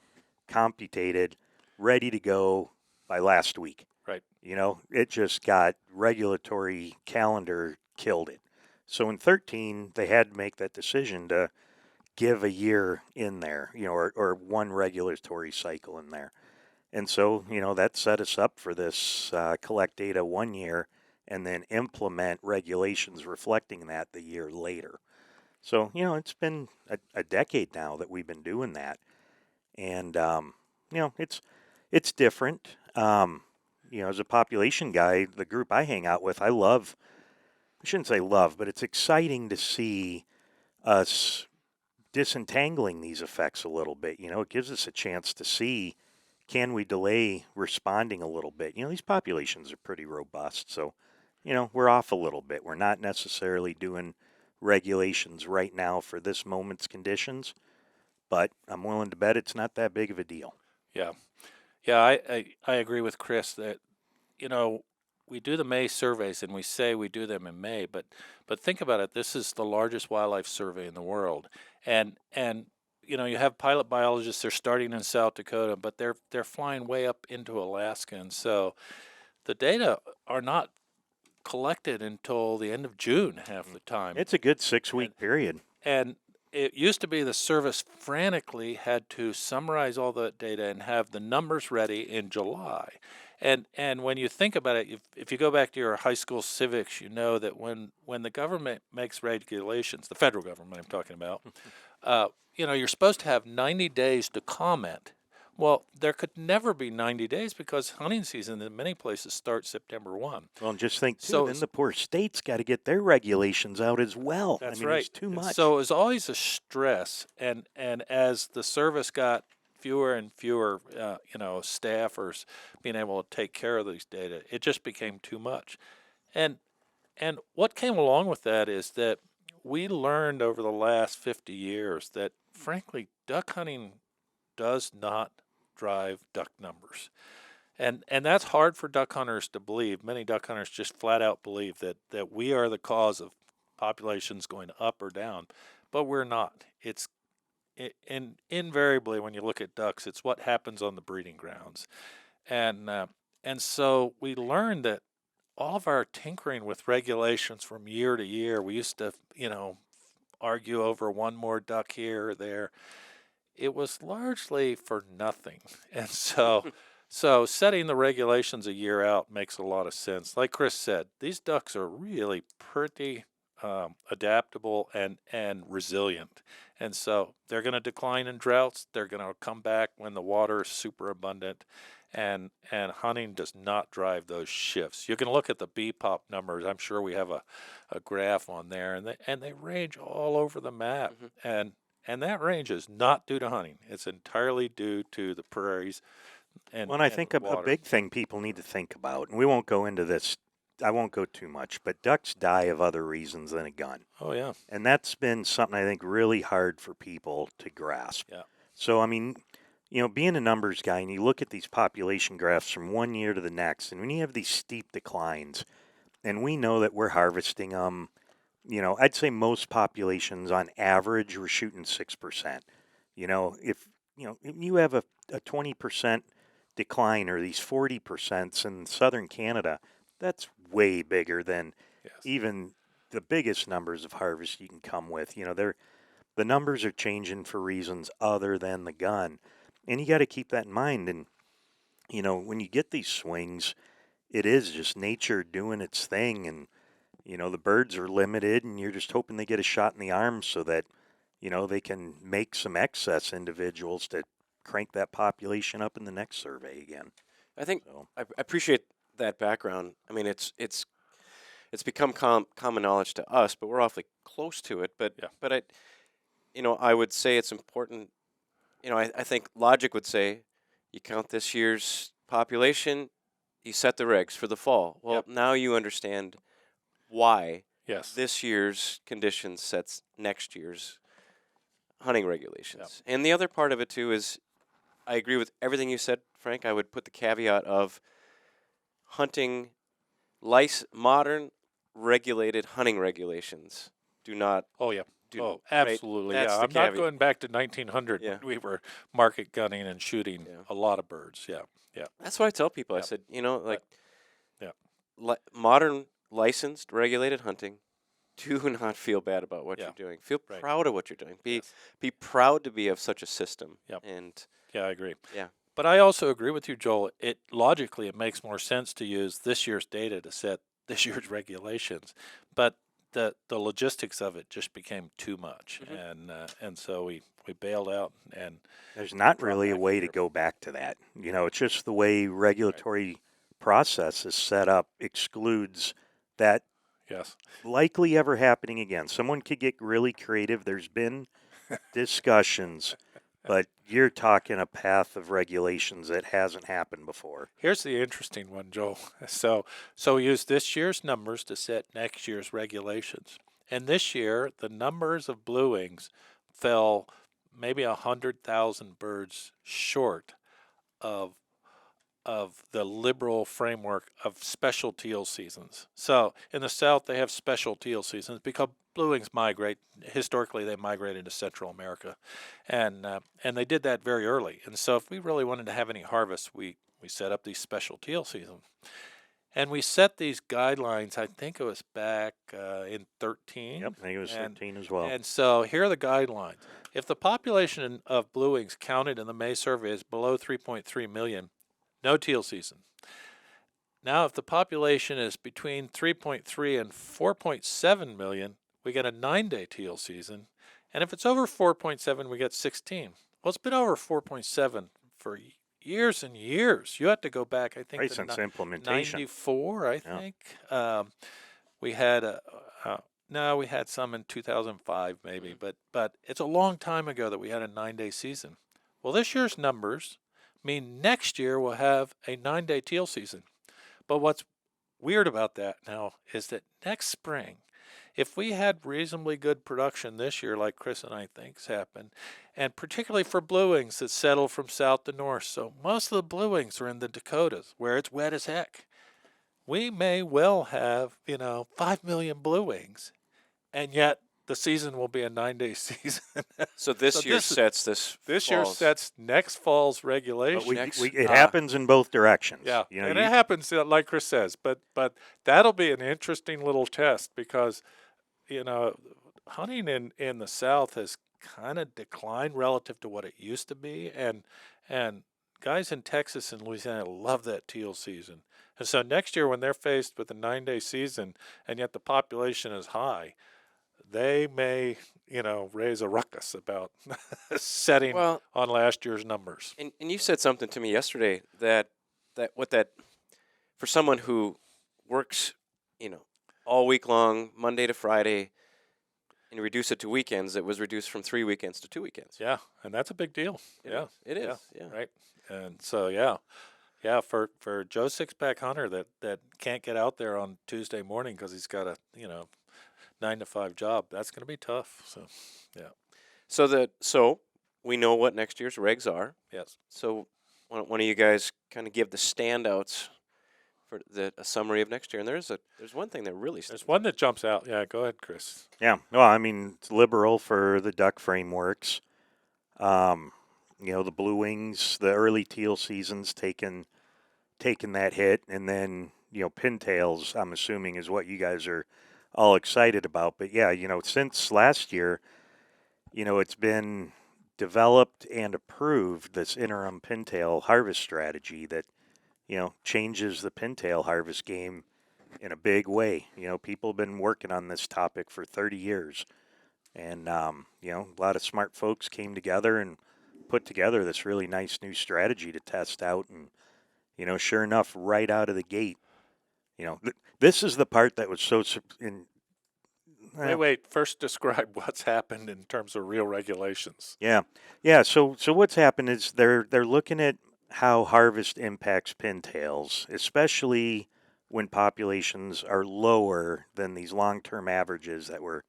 computated, ready to go by last week. Right. It just got regulatory calendar killed it. So in 13, they had to make that decision to give a year in there, or one regulatory cycle in there. And so, that set us up for this collect data 1 year and then implement regulations reflecting that the year later. So, it's been a decade now that we've been doing that. And, it's different. As a population guy, the group I hang out with, I shouldn't say love, but it's exciting to see us disentangling these effects a little bit. It gives us a chance to see, can we delay responding a little bit? These populations are pretty robust. So, we're off a little bit. We're not necessarily doing regulations right now for this moment's conditions, but I'm willing to bet it's not that big of a deal. Yeah. Yeah, I agree with Chris that, we do the May surveys and we say we do them in May, but think about it. This is the largest wildlife survey in the world. And you have pilot biologists, they're starting in South Dakota, but they're flying way up into Alaska. And so the data are not collected until the end of June half the time. It's a good 6-week period. And it used to be the service frantically had to summarize all the data and have the numbers ready in July. And when you think about it, if you go back to your high school civics, you know that when the government makes regulations, the federal government I'm talking about, you're supposed to have 90 days to comment. Well, there could never be 90 days because hunting season in many places starts September 1. Well, and just think, too, then the poor states got to get their regulations out as well. That's right. It's too much. So it was always a stress, and as the service got fewer and fewer, staffers being able to take care of these data, it just became too much. And what came along with that is that we learned over the last 50 years that, frankly, duck hunting does not drive duck numbers. And that's hard for duck hunters to believe. Many duck hunters just flat out believe that we are the cause of populations going up or down, but we're not. And invariably, when you look at ducks, it's what happens on the breeding grounds. And so we learned that all of our tinkering with regulations from year to year, we used to, argue over one more duck here or there. It was largely for nothing. And so setting the regulations a year out makes a lot of sense. Like Chris said, these ducks are really pretty adaptable and resilient. And so they're going to decline in droughts. They're going to come back when the water is super abundant. And hunting does not drive those shifts. You can look at the BPOP numbers. I'm sure we have a graph on there, and they range all over the map. Mm-hmm. And that range is not due to hunting. It's entirely due to the prairies, And Well, and I think a water. big thing people need to think about, and we won't go into this, I won't go too much, but ducks die of other reasons than a gun. Oh yeah. And that's been something I think really hard for people to grasp. Yeah. So, I mean, being a numbers guy and you look at these population graphs from one year to the next, and when you have these steep declines, and we know that we're harvesting them, I'd say most populations on average we're shooting 6%. If you have a 20% decline or these 40% in southern Canada, that's way bigger than Yes. even the biggest numbers of harvest you can come with. The numbers are changing for reasons other than the gun. And you got to keep that in mind. And, when you get these swings, it is just nature doing its thing. And, the birds are limited and you're just hoping they get a shot in the arm so that, they can make some excess individuals to crank that population up in the next survey again. I think So, I appreciate that background. I mean, it's become common knowledge to us, but we're awfully close to it. But Yeah. but I would say it's important. I think logic would say you count this year's population, you set the regs for the fall. Well, Yep. now you understand why Yes. this year's conditions sets next year's hunting regulations. And the other part of it too is I agree with everything you said, Frank. I would put the caveat of hunting modern regulated hunting regulations do not Oh yeah. do Oh, right? absolutely. That's Yeah. the I'm not caveat. going back to 1900 Yeah. when we were market gunning and shooting Yeah. a lot of birds. Yeah. Yeah. That's what I tell people. I Yep. said, Yeah. modern licensed regulated hunting. Do not feel bad about what Yeah. you're doing. Feel Right. proud of what you're doing. Yes. Be proud to be of such a system. Yep. And Yeah, I agree. Yeah. But I also agree with you, Joel. Logically it makes more sense to use this year's data to set this year's regulations. But the logistics of it just became too much, and so we bailed out. And there's not Draw really a back way here. to go back to that. It's just the way regulatory process is set up excludes that yes, likely ever happening again. Someone could get really creative. There's been discussions, but you're talking a path of regulations that hasn't happened before. here's the interesting one, Joel. So we use this year's numbers to set next year's regulations. And this year, the numbers of blue wings fell maybe 100,000 birds short of the liberal framework of special teal seasons. So in the South, they have special teal seasons because blue wings migrate. Historically, they migrated to Central America, and they did that very early. And so if we really wanted to have any harvest, we set up these special teal seasons. And we set these guidelines, I think it was back in 13. Yep, I think it was 13 as well. And so here are the guidelines. If the population of blue wings counted in the May survey is below 3.3 million, no teal season. Now, if the population is between 3.3 and 4.7 million, we get a 9-day teal season. And if it's over 4.7, we get 16. Well, it's been over 4.7 for years and years. You have to go back, I think, Right, to since implementation. 94, I think. We had we had some in 2005 maybe, but it's a long time ago that we had a 9-day season. Well, this year's numbers mean next year we'll have a 9-day teal season. But what's weird about that now is that next spring, if we had reasonably good production this year, like Chris and I think's happened, and particularly for blue wings that settle from south to north, so most of the blue wings are in the Dakotas where it's wet as heck. We may well have, 5 million blue wings, and yet the season will be a 9-day season. So this year sets this. This year sets next fall's regulation. But it happens in both directions. Yeah, and it happens like Chris says. But that'll be an interesting little test because, hunting in the South has kind of declined relative to what it used to be, and guys in Texas and Louisiana love that teal season. And so next year when they're faced with a 9-day season and yet the population is high, they may, raise a ruckus about setting on last year's numbers. And you said something to me yesterday that for someone who works, all week long, Monday to Friday, And you reduce it to weekends, it was reduced from 3 weekends to 2 weekends. Yeah, and that's a big deal. It is. Yeah. Right. And so yeah, for Joe Six-Pack Hunter that can't get out there on Tuesday morning because he's got a 9 to 5 job, that's going to be tough. So yeah. So we know what next year's regs are. Yes. So why don't one of you guys kind of give the standouts for a summary of next year? And there's one thing that really There's one that jumps out. Yeah, go ahead, Chris. Yeah, well, I mean, it's liberal for the duck frameworks. The blue wings, the early teal season's taken that hit, and then pintails, I'm assuming, is what you guys are all excited about. But yeah, since last year, it's been developed and approved, this interim pintail harvest strategy that changes the pintail harvest game in a big way. People have been working on this topic for 30 years. And, a lot of smart folks came together and put together this really nice new strategy to test out. And, sure enough, right out of the gate, this is the part that was so... Wait. First, describe what's happened in terms of real regulations. Yeah. So what's happened is they're looking at how harvest impacts pintails, especially when populations are lower than these long-term averages that we're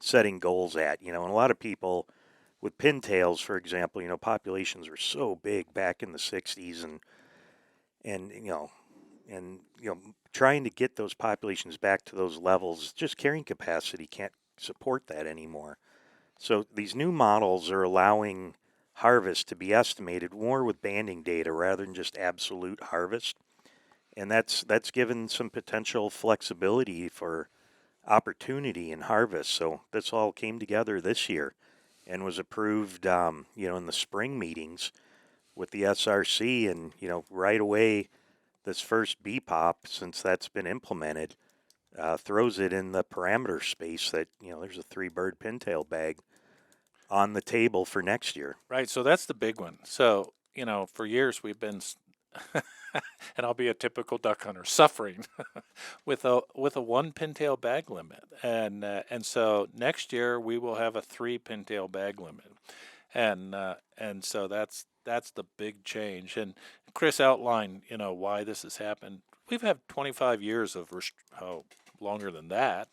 setting goals at. And a lot of people with pintails, for example, populations were so big back in the 60s, and trying to get those populations back to those levels, just carrying capacity can't support that anymore. So these new models are allowing harvest to be estimated more with banding data rather than just absolute harvest. And that's given some potential flexibility for opportunity in harvest. So this all came together this year and was approved, in the spring meetings with the SRC. And, right away, this first BPOP, since that's been implemented, throws it in the parameter space that, there's a 3-bird pintail bag on the table for next year. Right, so that's the big one. So, for years we've been, and I'll be a typical duck hunter, suffering with a 1 pintail bag limit. And so next year we will have a 3 pintail bag limit. And so that's the big change. And Chris outlined, why this has happened. We've had 25 years of, longer than that,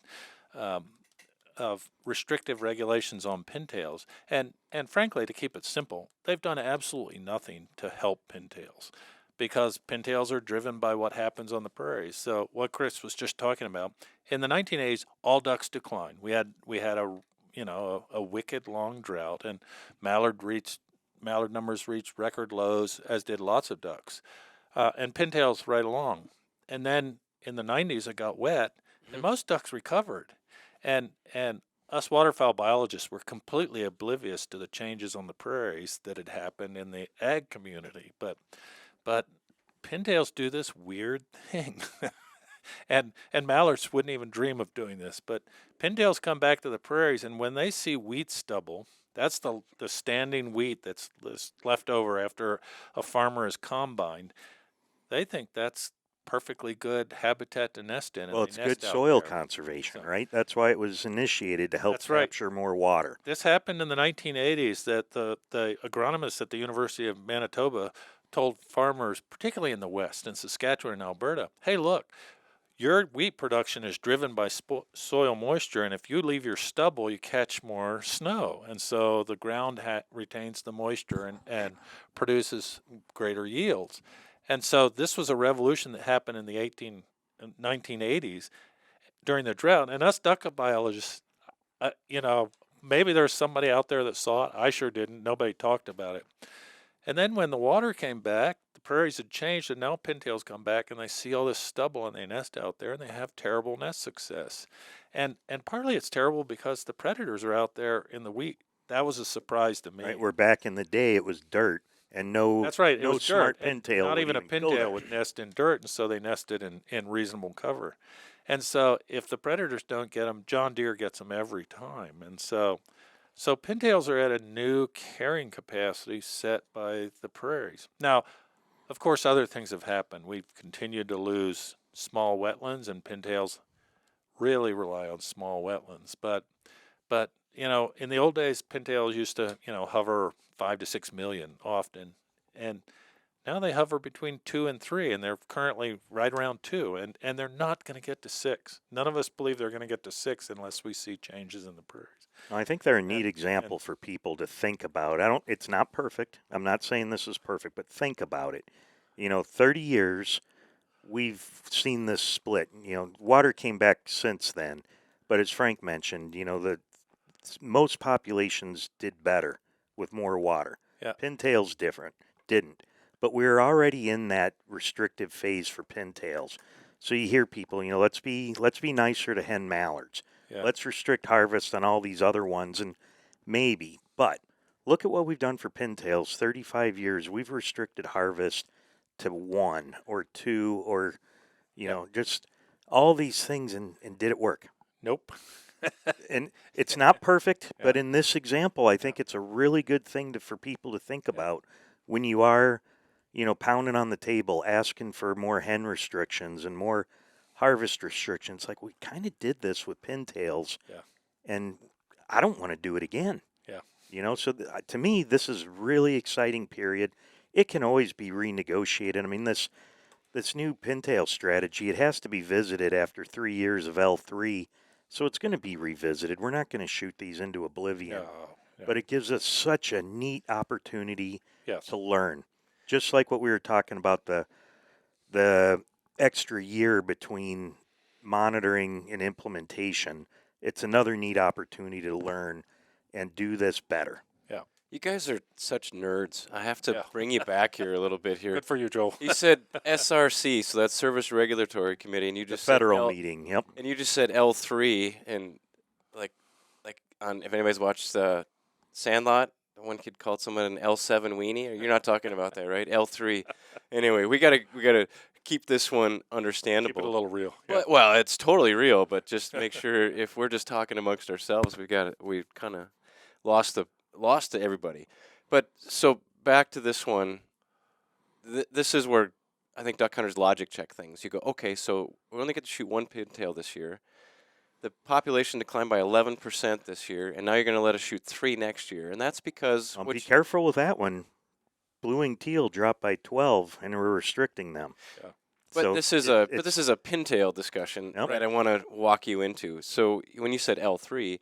of restrictive regulations on pintails. And frankly, to keep it simple, they've done absolutely nothing to help pintails because pintails are driven by what happens on the prairies. So what Chris was just talking about, in the 1980s, all ducks declined. We had a wicked long drought, and mallard numbers reached record lows, as did lots of ducks, and pintails right along. And then in the 90s, it got wet, and most ducks recovered. And us waterfowl biologists were completely oblivious to the changes on the prairies that had happened in the ag community. But pintails do this weird thing. and mallards wouldn't even dream of doing this. But pintails come back to the prairies, and when they see wheat stubble, that's the standing wheat that's left over after a farmer is combined, they think that's perfectly good habitat to nest in. Well, it's good soil conservation, right? That's why it was initiated, to help capture more water. This happened in the 1980s, that the agronomists at the University of Manitoba told farmers, particularly in the West, in Saskatchewan and Alberta, hey, look, your wheat production is driven by soil moisture, and if you leave your stubble, you catch more snow. And so the ground retains the moisture and produces greater yields. And so this was a revolution that happened in the 1980s during the drought. And us duck biologists, maybe there's somebody out there that saw it. I sure didn't. Nobody talked about it. And then when the water came back, the prairies had changed, and now pintails come back, and they see all this stubble, and they nest out there, and they have terrible nest success. And partly it's terrible because the predators are out there in the wheat. That was a surprise to me. Right, where back in the day it was dirt. And that's right. No smart pintail. Not even a pintail would nest in dirt, and so they nested in reasonable cover. And so if the predators don't get them, John Deere gets them every time. And so pintails are at a new carrying capacity set by the prairies. Now, of course, other things have happened. We've continued to lose small wetlands, and pintails really rely on small wetlands. But But, in the old days, pintails used to, hover 5 to 6 million often. And now they hover between 2 and 3, and they're currently right around 2, and they're not going to get to 6. None of us believe they're going to get to 6 unless we see changes in the prairies. I think they're a neat example for people to think about. It's not perfect. I'm not saying this is perfect, but think about it. 30 years, we've seen this split. Water came back since then, but as Frank mentioned, most populations did better with more water. Yeah. Pintails didn't. But we're already in that restrictive phase for pintails. So you hear people, let's be nicer to hen mallards. Yeah. Let's restrict harvest on all these other ones, and maybe. But look at what we've done for pintails. 35 years, we've restricted harvest to 1 or 2 or, just all these things, and did it work? Nope. And it's not perfect, but in this example, I think it's a really good thing for people to think about when you are, pounding on the table, asking for more hen restrictions and more harvest restrictions. Like, we kind of did this with pintails, and I don't want to do it again. Yeah. So to me, this is a really exciting period. It can always be renegotiated. I mean, this new pintail strategy, it has to be visited after 3 years of L3. So it's going to be revisited. We're not going to shoot these into oblivion. No. But it gives us such a neat opportunity Yes. to learn. Just like what we were talking about, the extra year between monitoring and implementation, it's another neat opportunity to learn and do this better. You guys are such nerds. I have to bring you back here a little bit here. Good for you, Joel. You said SRC, so that's Service Regulatory Committee, and you just The federal said meeting, yep. And you just said L3, and like on if anybody's watched Sandlot, one kid called someone an L7 weenie. You're not talking about that, right? L3. Anyway, we gotta keep this one understandable. Keep it a little real. Well, it's totally real, but just make sure if we're just talking amongst ourselves, we kind of lost to everybody. But so back to this one. This is where I think duck hunters logic check things. You go, okay, so we only get to shoot 1 pintail this year. The population declined by 11% this year, and now you're going to let us shoot 3 next year, and that's because Be careful with that one. Blue-winged teal dropped by 12, and we're restricting them. Yeah. But So this is a pintail discussion Yep. that I want to walk you into. So when you said L3,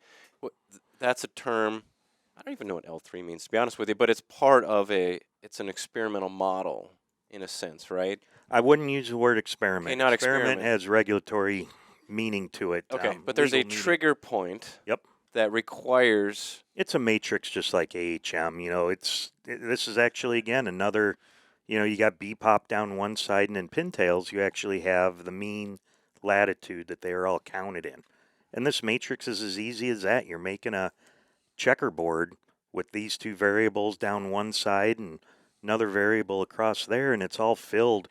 that's a term. I don't even know what L3 means, to be honest with you, but it's part of it's an experimental model in a sense, right? I wouldn't use the word experiment. Okay, not experiment. has regulatory meaning to it. Okay, but there's a legal meaning. trigger point Yep. that requires. It's a matrix just like AHM. This is actually, again, another, you got BPOP down one side, and in pintails, you actually have the mean latitude that they are all counted in. And this matrix is as easy as that. You're making a checkerboard with these two variables down one side and another variable across there, and it's all filled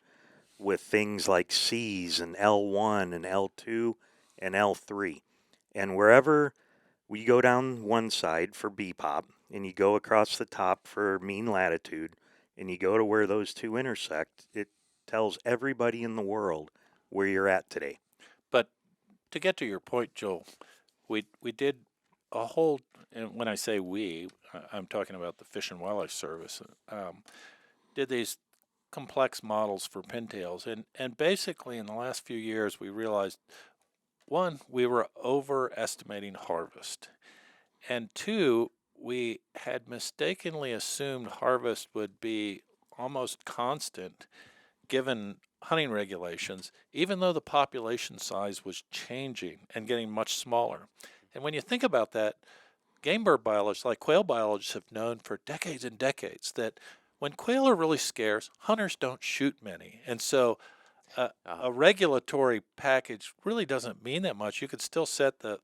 with things like C's and L1 and L2 and L3. And wherever we go down one side for BPOP, and you go across the top for mean latitude, and you go to where those two intersect, it tells everybody in the world where you're at today. But to get to your point, Joel, we did a whole, and when I say we, I'm talking about the Fish and Wildlife Service, did these complex models for pintails. And basically in the last few years, we realized, one, we were overestimating harvest. And two, we had mistakenly assumed harvest would be almost constant given hunting regulations, even though the population size was changing and getting much smaller. And when you think about that, game bird biologists, like quail biologists, have known for decades and decades that when quail are really scarce, hunters don't shoot many. And so a regulatory package really doesn't mean that much. You could still set the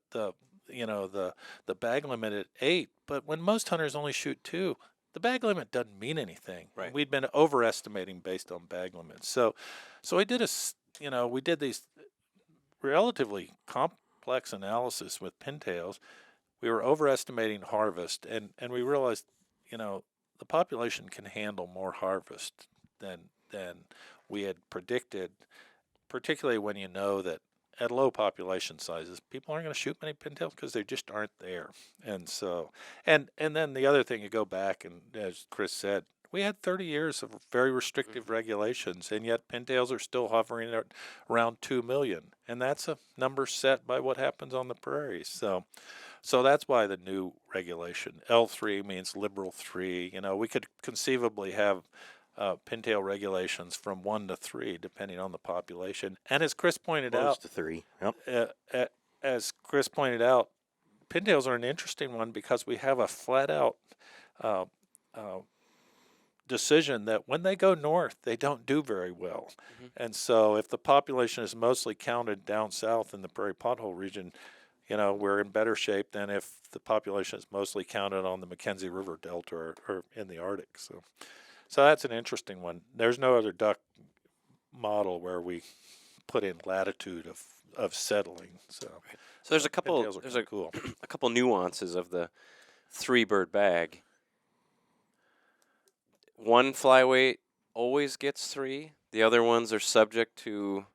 bag limit at 8, but when most hunters only shoot 2, the bag limit doesn't mean anything. Right. We'd been overestimating based on bag limits. So we did these relatively complex analysis with pintails. We were overestimating harvest, and we realized, the population can handle more harvest than we had predicted, particularly when you know that at low population sizes, people aren't going to shoot many pintails because they just aren't there. And so, and then the other thing, you go back, and as Chris said, we had 30 years of very restrictive regulations, and yet pintails are still hovering at around 2 million. And that's a number set by what happens on the prairies. So that's why the new regulation, L3 means liberal 3. You know, we could conceivably have pintail regulations from 1 to 3, depending on the population. And as Chris pointed Close out, to 3. Yep. as Chris pointed out, pintails are an interesting one because we have a flat-out decision that when they go north, they don't do very well. And so if the population is mostly counted down south in the prairie pothole region, you know, we're in better shape than if the population is mostly counted on the Mackenzie River Delta or in the Arctic. So that's an interesting one. There's no other duck model where we put in latitude of settling. So there's a couple pintails are cool. a couple nuances of the 3-bird bag. One flyweight always gets 3. The other ones are subject to,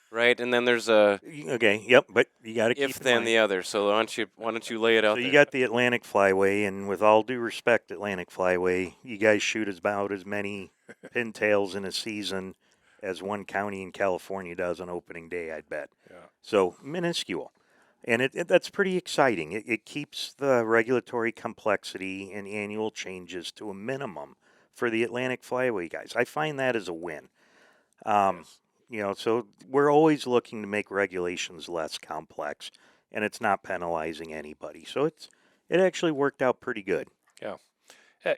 right? And then there's a Okay. Yep. But you got to keep if in then mind. the other. So why don't you lay it out So there? you got the Atlantic Flyway, and with all due respect, Atlantic Flyway, you guys shoot about as many pintails in a season as one county in California does on opening day, I'd bet. Yeah. So minuscule. And that's pretty exciting. It keeps the regulatory complexity and annual changes to a minimum for the Atlantic Flyway guys. I find that as a win. Yes. You know, so we're always looking to make regulations less complex, and it's not penalizing anybody. So it actually worked out pretty good.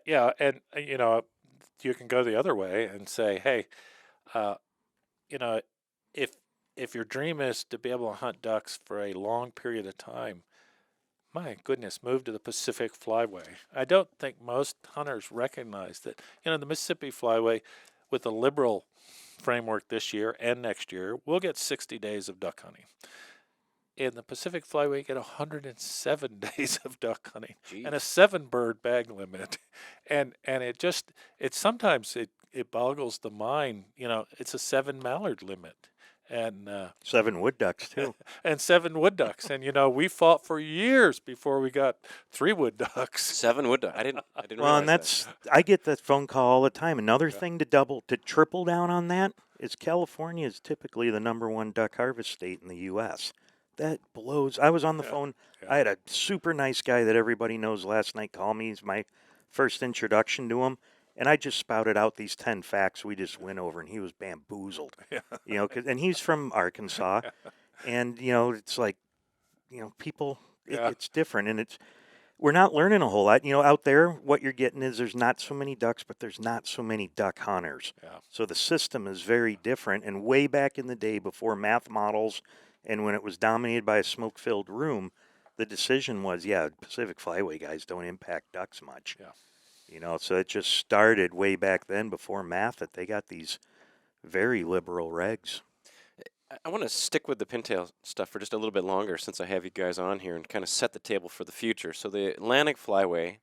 Yeah, and you know, you can go the other way and say, hey, you know, if your dream is to be able to hunt ducks for a long period of time, my goodness, move to the Pacific Flyway. I don't think most hunters recognize that, you know, the Mississippi Flyway, with a liberal framework this year and next year, we'll get 60 days of duck hunting. In the Pacific Flyway, you get 107 days of duck hunting. Jeez. And a 7-bird bag limit. And it sometimes boggles the mind. You know, it's a 7 mallard limit. And 7 wood ducks, too. and 7 wood ducks. And, you know, we fought for years before we got 3 wood ducks. 7 wood duck. I didn't Well, and realize I get that phone call all the time. Another thing to triple down on that is California is typically the #1 duck harvest state in the U.S. That blows. I was on the phone. Yeah. I had a super nice guy that everybody knows last night call me. He's my first introduction to him. And I just spouted out these 10 facts we just went over, and he was bamboozled. Yeah. You know, and he's from Arkansas. And, you know, it's like, you know, people, Yeah. it's different. And we're not learning a whole lot. You know, out there, what you're getting is there's not so many ducks, but there's not so many duck hunters. Yeah. So the system is very different. And way back in the day, before math models and when it was dominated by a smoke-filled room, the decision was, Pacific Flyway guys don't impact ducks much. Yeah. You know, so it just started way back then before math that they got these very liberal regs. I want to stick with the pintail stuff for just a little bit longer since I have you guys on here and kind of set the table for the future. So the Atlantic Flyway,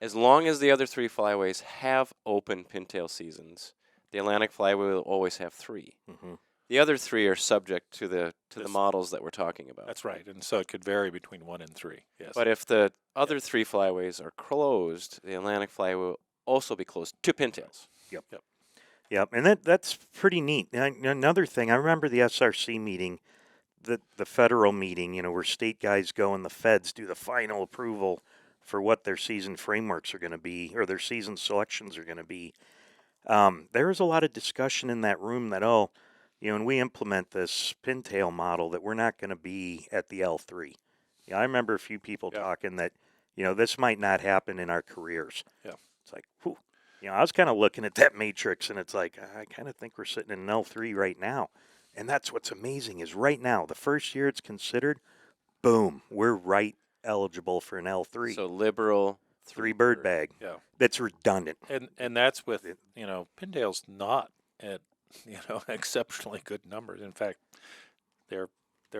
as long as the other 3 flyways have open pintail seasons, the Atlantic Flyway will always have 3. Mm-hmm. The other 3 are subject to the models that we're talking about. That's right. And so it could vary between 1 and 3. Yes. But if the other 3 flyways are closed, the Atlantic Flyway will also be closed to pintails. Yep, and that's pretty neat. Another thing, I remember the SRC meeting, the federal meeting, you know, where state guys go and the feds do the final approval for what their season frameworks are going to be, or their season selections are going to be. There was a lot of discussion in that room that, you know, when we implement this pintail model, that we're not going to be at the L3. You know, I remember a few people talking that, you know, this might not happen in our careers. Yeah. It's like, whew. You know, I was kind of looking at that matrix, and it's like, I kind of think we're sitting in an L3 right now. And that's what's amazing is right now, the first year it's considered, boom, we're right eligible for an L3. So liberal 3-bird bag. Yeah. That's redundant. And that's with, you know, pintails not at, you know, exceptionally good numbers. In fact, their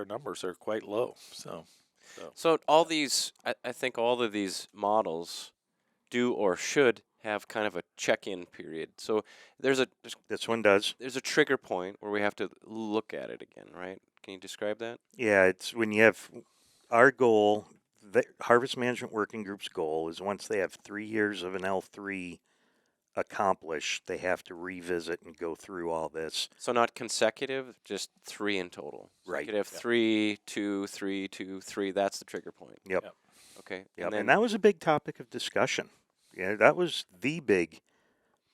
numbers are quite low. So all these, I think all of these models do or should have kind of a check-in period. So there's This one does. a trigger point where we have to look at it again, right? Can you describe that? Yeah, it's when you have our goal, the Harvest Management Working Group's goal is once they have 3 years of an L3 accomplished, they have to revisit and go through all this. So not consecutive, just 3 in total. So Right. You could have 3, 2, 3, 2, 3. That's the trigger point. Yep. Yep. Okay. Yep. then And that was a big topic of discussion. Yeah, that was the big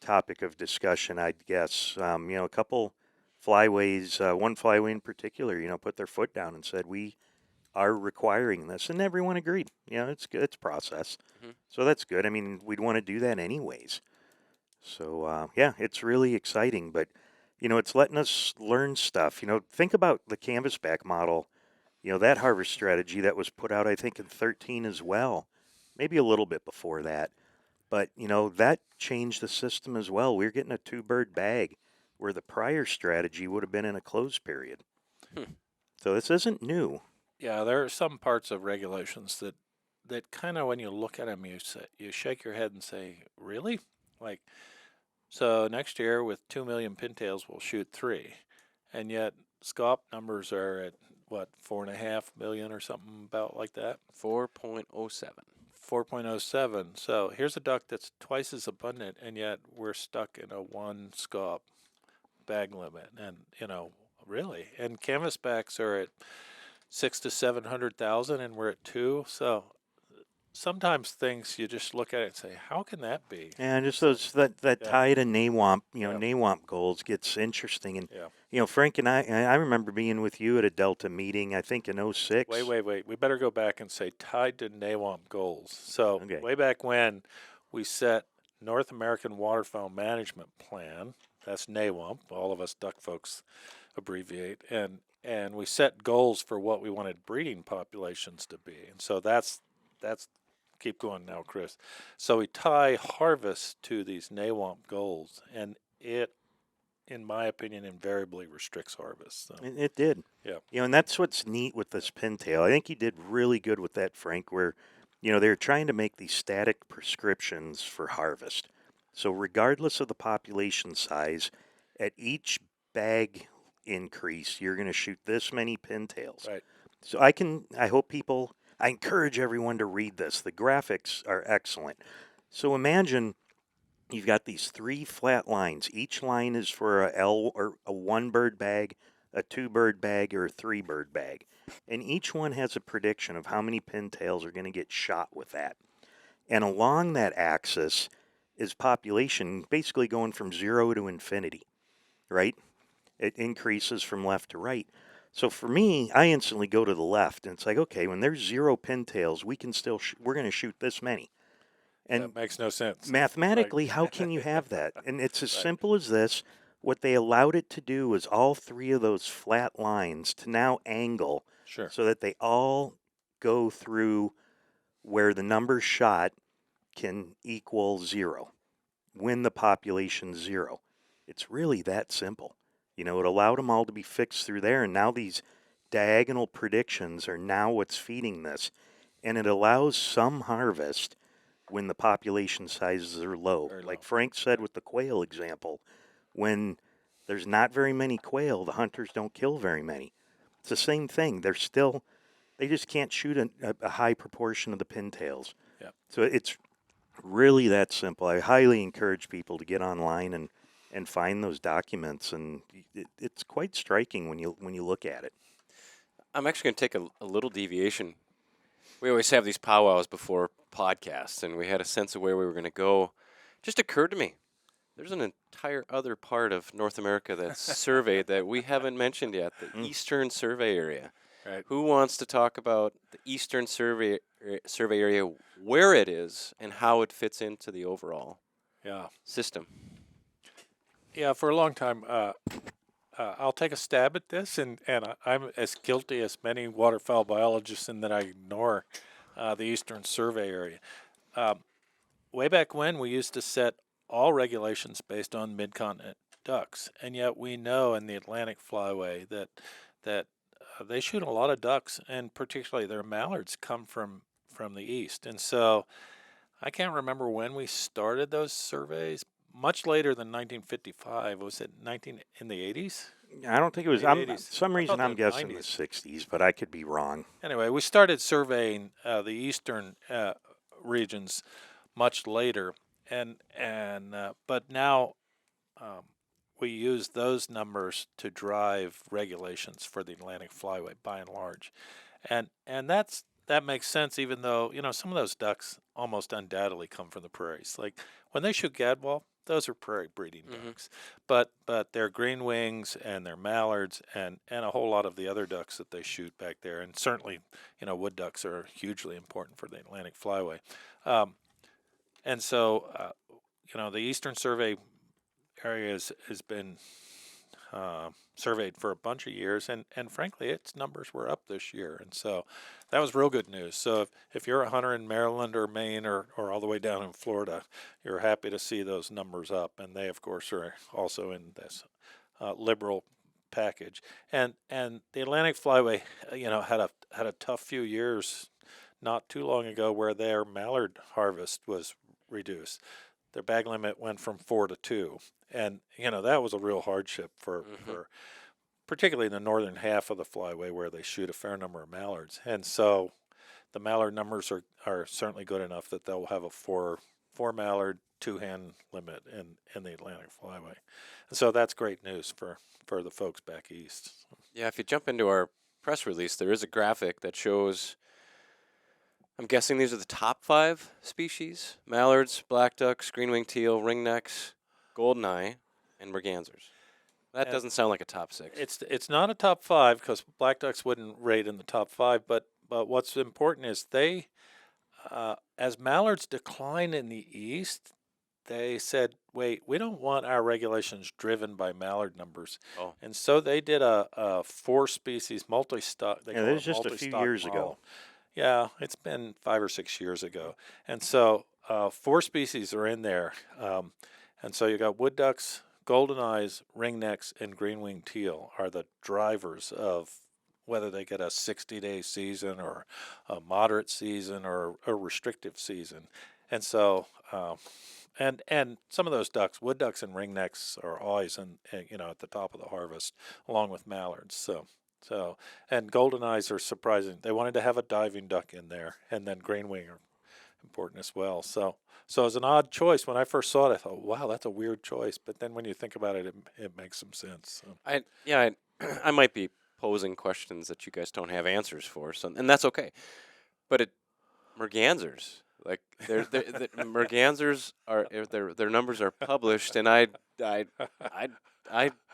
topic of discussion, I'd guess. A couple flyways, one flyway in particular, put their foot down and said, we are requiring this. And everyone agreed. It's good. It's process. Mhm. So that's good. I mean, we'd want to do that anyways. So, it's really exciting. But, it's letting us learn stuff. Think about the canvasback model, that harvest strategy that was put out, I think, in 13 as well. Maybe a little bit before that. But, that changed the system as well. We're getting a 2-bird bag where the prior strategy would have been in a closed period. So this isn't new. Yeah, there are some parts of regulations that kind of, when you look at them, you shake your head and say, really? Like, so next year with 2 million pintails, we'll shoot 3. And yet SCOP numbers are at, what, 4.5 million or something about like that? 4.07. 4.07. So here's a duck that's twice as abundant, and yet we're stuck in a 1 SCOP bag limit. And, really. And canvasbacks are at 600,000 to 700,000, and we're at 2. So sometimes things you just look at it and say, how can that be? And just those that Yeah. tie to NAWAMP, Yeah. NAWAMP goals gets interesting. And Yeah. Frank and I remember being with you at a Delta meeting, I think in 06. Wait. We better go back and say tied to NAWAMP goals. So Okay. way back when we set North American Waterfowl Management Plan, that's NAWAMP, all of us duck folks abbreviate, and we set goals for what we wanted breeding populations to be. And so that's keep going now, Chris. So we tie harvest to these NAWAMP goals, and it, in my opinion, invariably restricts harvest. So. It did. Yeah. And that's what's neat with this pintail. I think you did really good with that, Frank, where, they're trying to make these static prescriptions for harvest. So regardless of the population size, at each bag increase, you're going to shoot this many pintails. Right. So I encourage everyone to read this. The graphics are excellent. So imagine you've got these 3 flat lines. Each line is for a 1-bird bag, a 2-bird bag, or a 3-bird bag. And each one has a prediction of how many pintails are going to get shot with that. And along that axis is population basically going from 0 to infinity, right? It increases from left to right. So for me, I instantly go to the left, and it's like, okay, when there's 0 pintails, we can still we're going to shoot this many. And that makes no sense. mathematically, how can you have that? And it's as simple as this. What they allowed it to do was all 3 of those flat lines to now angle Sure. so that they all go through where the number shot can equal 0 when the population's 0. It's really that simple. It allowed them all to be fixed through there, and now these diagonal predictions are now what's feeding this. And it allows some harvest when the population sizes are low. Very low. Like Frank said with the quail example, when there's not very many quail, the hunters don't kill very many. It's the same thing. They just can't shoot a high proportion of the pintails. Yeah. So it's really that simple. I highly encourage people to get online and find those documents, and it's quite striking when you look at it. I'm actually going to take a little deviation. We always have these powwows before podcasts, and we had a sense of where we were going to go. It just occurred to me, there's an entire other part of North America that's surveyed that we haven't mentioned yet, the Eastern Survey Area. Right. Who wants to talk about the Eastern Survey Area, where it is, and how it fits into the overall system? Yeah, for a long time, I'll take a stab at this, and I'm as guilty as many waterfowl biologists in that I ignore the Eastern Survey Area. Way back when, we used to set all regulations based on mid-continent ducks, and yet we know in the Atlantic flyway that they shoot a lot of ducks, and particularly their mallards come from the east. And so I can't remember when we started those surveys. Much later than 1955. Was it in the 80s? I don't think it was. Late 80s. Some I reason thought I'm the guessing the 90s. 60s, but I could be wrong. Anyway, we started surveying the eastern regions much later, but now we use those numbers to drive regulations for the Atlantic flyway by and large, and that makes sense. Even though some of those ducks almost undoubtedly come from the prairies. Like when they shoot gadwall, those are prairie breeding ducks, but they're green wings and they're mallards and a whole lot of the other ducks that they shoot back there, and certainly wood ducks are hugely important for the Atlantic flyway, and so the Eastern Survey area has been surveyed for a bunch of years, and frankly, its numbers were up this year, and so that was real good news. So if you're a hunter in Maryland or Maine or all the way down in Florida, you're happy to see those numbers up, and they, of course, are also in this liberal package. And the Atlantic Flyway, had a tough few years not too long ago where their mallard harvest was reduced. Their bag limit went from 4 to 2, and that was a real hardship for particularly in the northern half of the flyway where they shoot a fair number of mallards. And so the mallard numbers are certainly good enough that they'll have a four mallard, 2-hen limit in the Atlantic flyway. And so that's great news for the folks back east. Yeah, if you jump into our press release, there is a graphic that shows, I'm guessing these are the top 5 species: mallards, black ducks, green-winged teal, ringnecks, goldeneye, and mergansers. That doesn't sound like a top 6. It's not a top 5 because black ducks wouldn't rate in the top 5. But what's important is they, as mallards decline in the east, they said, wait, we don't want our regulations driven by mallard numbers. Oh. And so they did a 4-species multi-stock. Yeah, that was just a few years ago. Yeah, it's been 5 or 6 years ago. And so 4 species are in there. And so you got wood ducks, golden eyes, ringnecks, and green-winged teal are the drivers of whether they get a 60-day season or a moderate season or a restrictive season. And so, and some of those ducks, wood ducks and ringnecks, are always at the top of the harvest, along with mallards. So, and golden eyes are surprising. They wanted to have a diving duck in there, and then green wing are important as well. So it was an odd choice. When I first saw it, I thought, wow, that's a weird choice. But then when you think about it, it makes some sense. So. I might be posing questions that you guys don't have answers for, and that's okay. But mergansers, like the mergansers are, their numbers are published, and I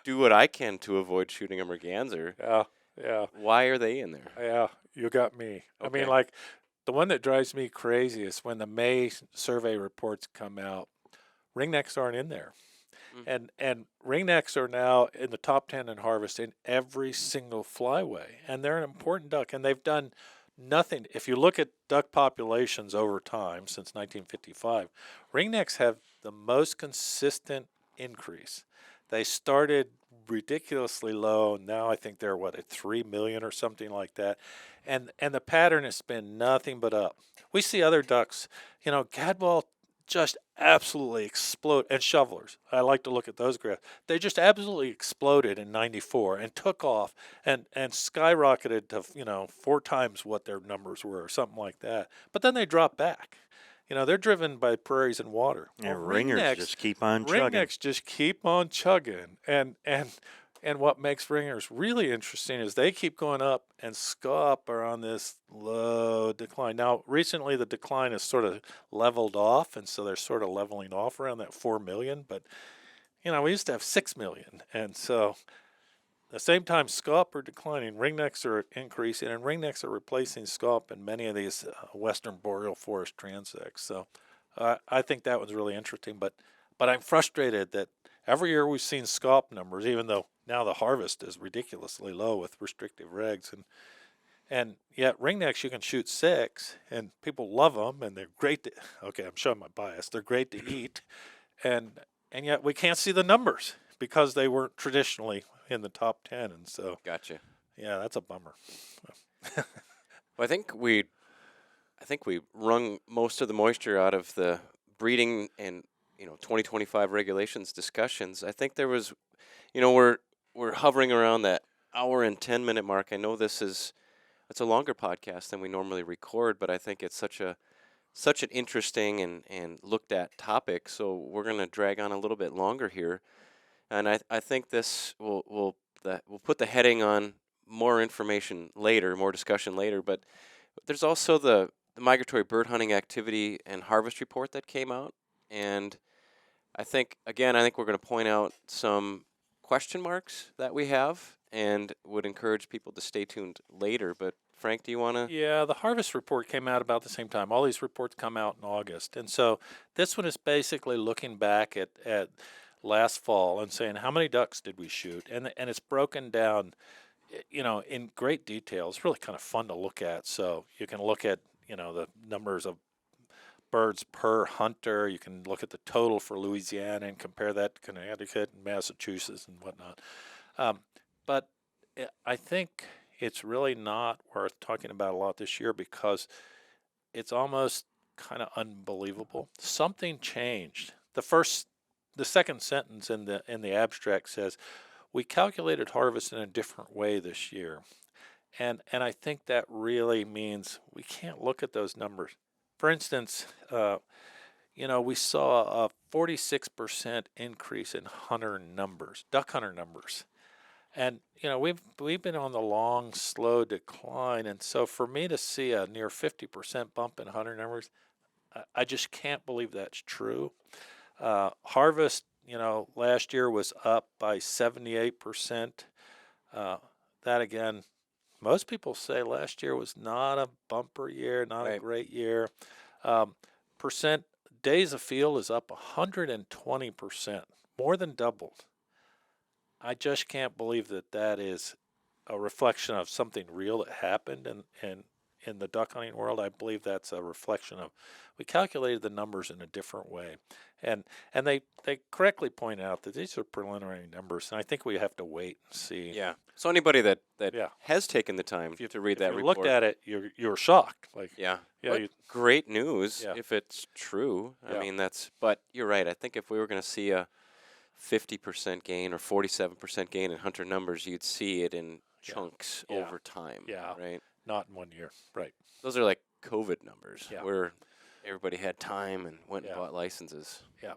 do what I can to avoid shooting a merganser. Yeah. Why are they in there? Yeah, you got me. Okay. I mean, like, the one that drives me crazy is when the May survey reports come out, ringnecks aren't in there. And ringnecks are now in the top 10 in harvest in every single flyway. And they're an important duck, and they've done nothing. If you look at duck populations over time since 1955, ringnecks have the most consistent increase. They started ridiculously low. Now I think they're at 3 million or something like that. And the pattern has been nothing but up. We see other ducks, gadwall just absolutely explode, and shovelers. I like to look at those graphs. They just absolutely exploded in 94 and took off and skyrocketed to 4 times what their numbers were or something like that. But then they drop back. They're driven by prairies and water. Yeah, ringers just keep on chugging. Ringnecks just keep on chugging. And what makes ringers really interesting is they keep going up, and scaup are on this low decline. Now, recently the decline has sort of leveled off, and so they're sort of leveling off around that 4 million. But, we used to have 6 million. And so at the same time scaup are declining, ringnecks are increasing, and ringnecks are replacing scaup in many of these western boreal forest transects. So I think that was really interesting. But I'm frustrated that every year we've seen scaup numbers, even though now the harvest is ridiculously low with restrictive regs, and yet ringnecks you can shoot 6, and people love them, and they're great to, okay, I'm showing my bias, they're great to eat, and yet we can't see the numbers because they weren't traditionally in the top 10, and so Gotcha. yeah, that's a bummer. Well, I think we I think we wrung most of the moisture out of the breeding and 2025 regulations discussions. I think there was, we're hovering around that hour and 10-minute mark. I know it's a longer podcast than we normally record, but I think it's such an interesting and looked at topic. So we're going to drag on a little bit longer here, and I think this we'll put the heading on more information later, more discussion later. But there's also the migratory bird hunting activity and harvest report that came out, and I think we're going to point out some question marks that we have, and would encourage people to stay tuned later. But Frank, do you want to? Yeah, the harvest report came out about the same time. All these reports come out in August. And so this one is basically looking back at last fall and saying, how many ducks did we shoot? And it's broken down, in great detail. It's really kind of fun to look at. So you can look at, the numbers of birds per hunter. You can look at the total for Louisiana and compare that to Connecticut and Massachusetts and whatnot. But I think it's really not worth talking about a lot this year because it's almost kind of unbelievable. Something changed. The second sentence in the abstract says, we calculated harvest in a different way this year. And I think that really means we can't look at those numbers. For instance, we saw a 46% increase in duck hunter numbers. And, we've been on the long, slow decline. And so for me to see a near 50% bump in hunter numbers, I just can't believe that's true. Harvest, last year was up by 78%. That again, most people say last year was not a bumper year, not a great year. Percent days of field is up 120%, more than doubled. I just can't believe that is a reflection of something real that happened in the duck hunting world. I believe that's a reflection of we calculated the numbers in a different way. And they correctly point out that these are preliminary numbers, and I think we have to wait and see. Yeah. So anybody that has taken the time to read that report, looked at it, you're shocked. Great news if it's true. Yeah. I mean, but you're right. I think if we were going to see a 50% gain or 47% gain in hunter numbers, you'd see it in chunks over time. Yeah. Right. Not in 1 year. Right. Those are like COVID numbers where everybody had time and went and bought licenses. Yeah.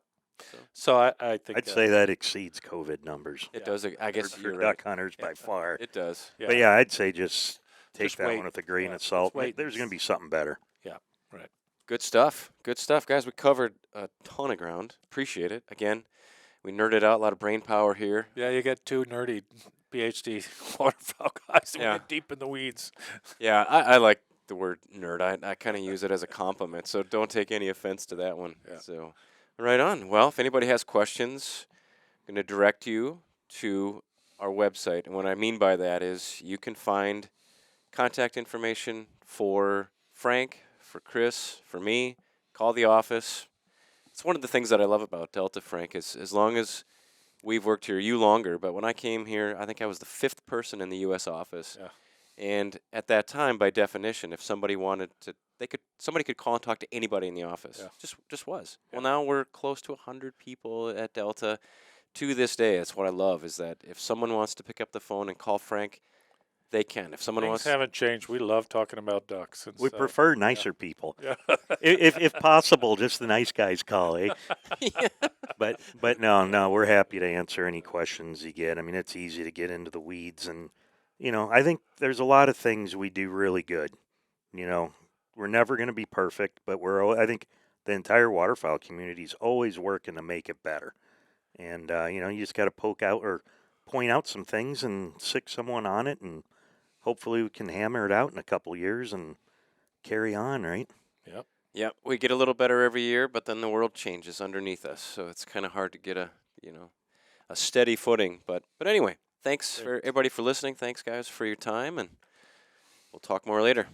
So I think I'd say that exceeds COVID numbers. It does. I guess for you're duck right. hunters by far. It does. Yeah. But I'd say just take that wait. one with a grain of salt. There's going to be something better. Yeah. Right. Good stuff, guys. We covered a ton of ground. Appreciate it. Again, we nerded out, a lot of brain power here. Yeah, you got two nerdy PhD waterfowl guys who went deep in the weeds. Yeah, I like the word nerd. I kind of use it as a compliment, so don't take any offense to that one. Yeah. So, right on. Well, if anybody has questions, I'm going to direct you to our website. And what I mean by that is you can find contact information for Frank, for Chris, for me. Call the office. It's one of the things that I love about Delta, Frank, is as long as we've worked here, you longer, but when I came here, I think I was the 5th person in the U.S. office. Yeah. And at that time, by definition, if somebody wanted to, somebody could call and talk to anybody in the office. Yeah. Just was. Yeah. Well, now we're close to 100 people at Delta. To this day, that's what I love, is that if someone wants to pick up the phone and call Frank, they can. If someone Things haven't changed. We love talking about ducks. We prefer nicer people. Yeah. if possible, just the nice guys call, eh? Yeah. But no, we're happy to answer any questions you get. I mean, it's easy to get into the weeds, and I think there's a lot of things we do really good. We're never going to be perfect, but I think the entire waterfowl community is always working to make it better. And you just got to poke out or point out some things and sick someone on it, and hopefully we can hammer it out in a couple years and carry on, right? Yep. We get a little better every year, but then the world changes underneath us, so it's kind of hard to get a steady footing. But anyway, thanks for everybody for listening. Thanks, guys, for your time, and we'll talk more later.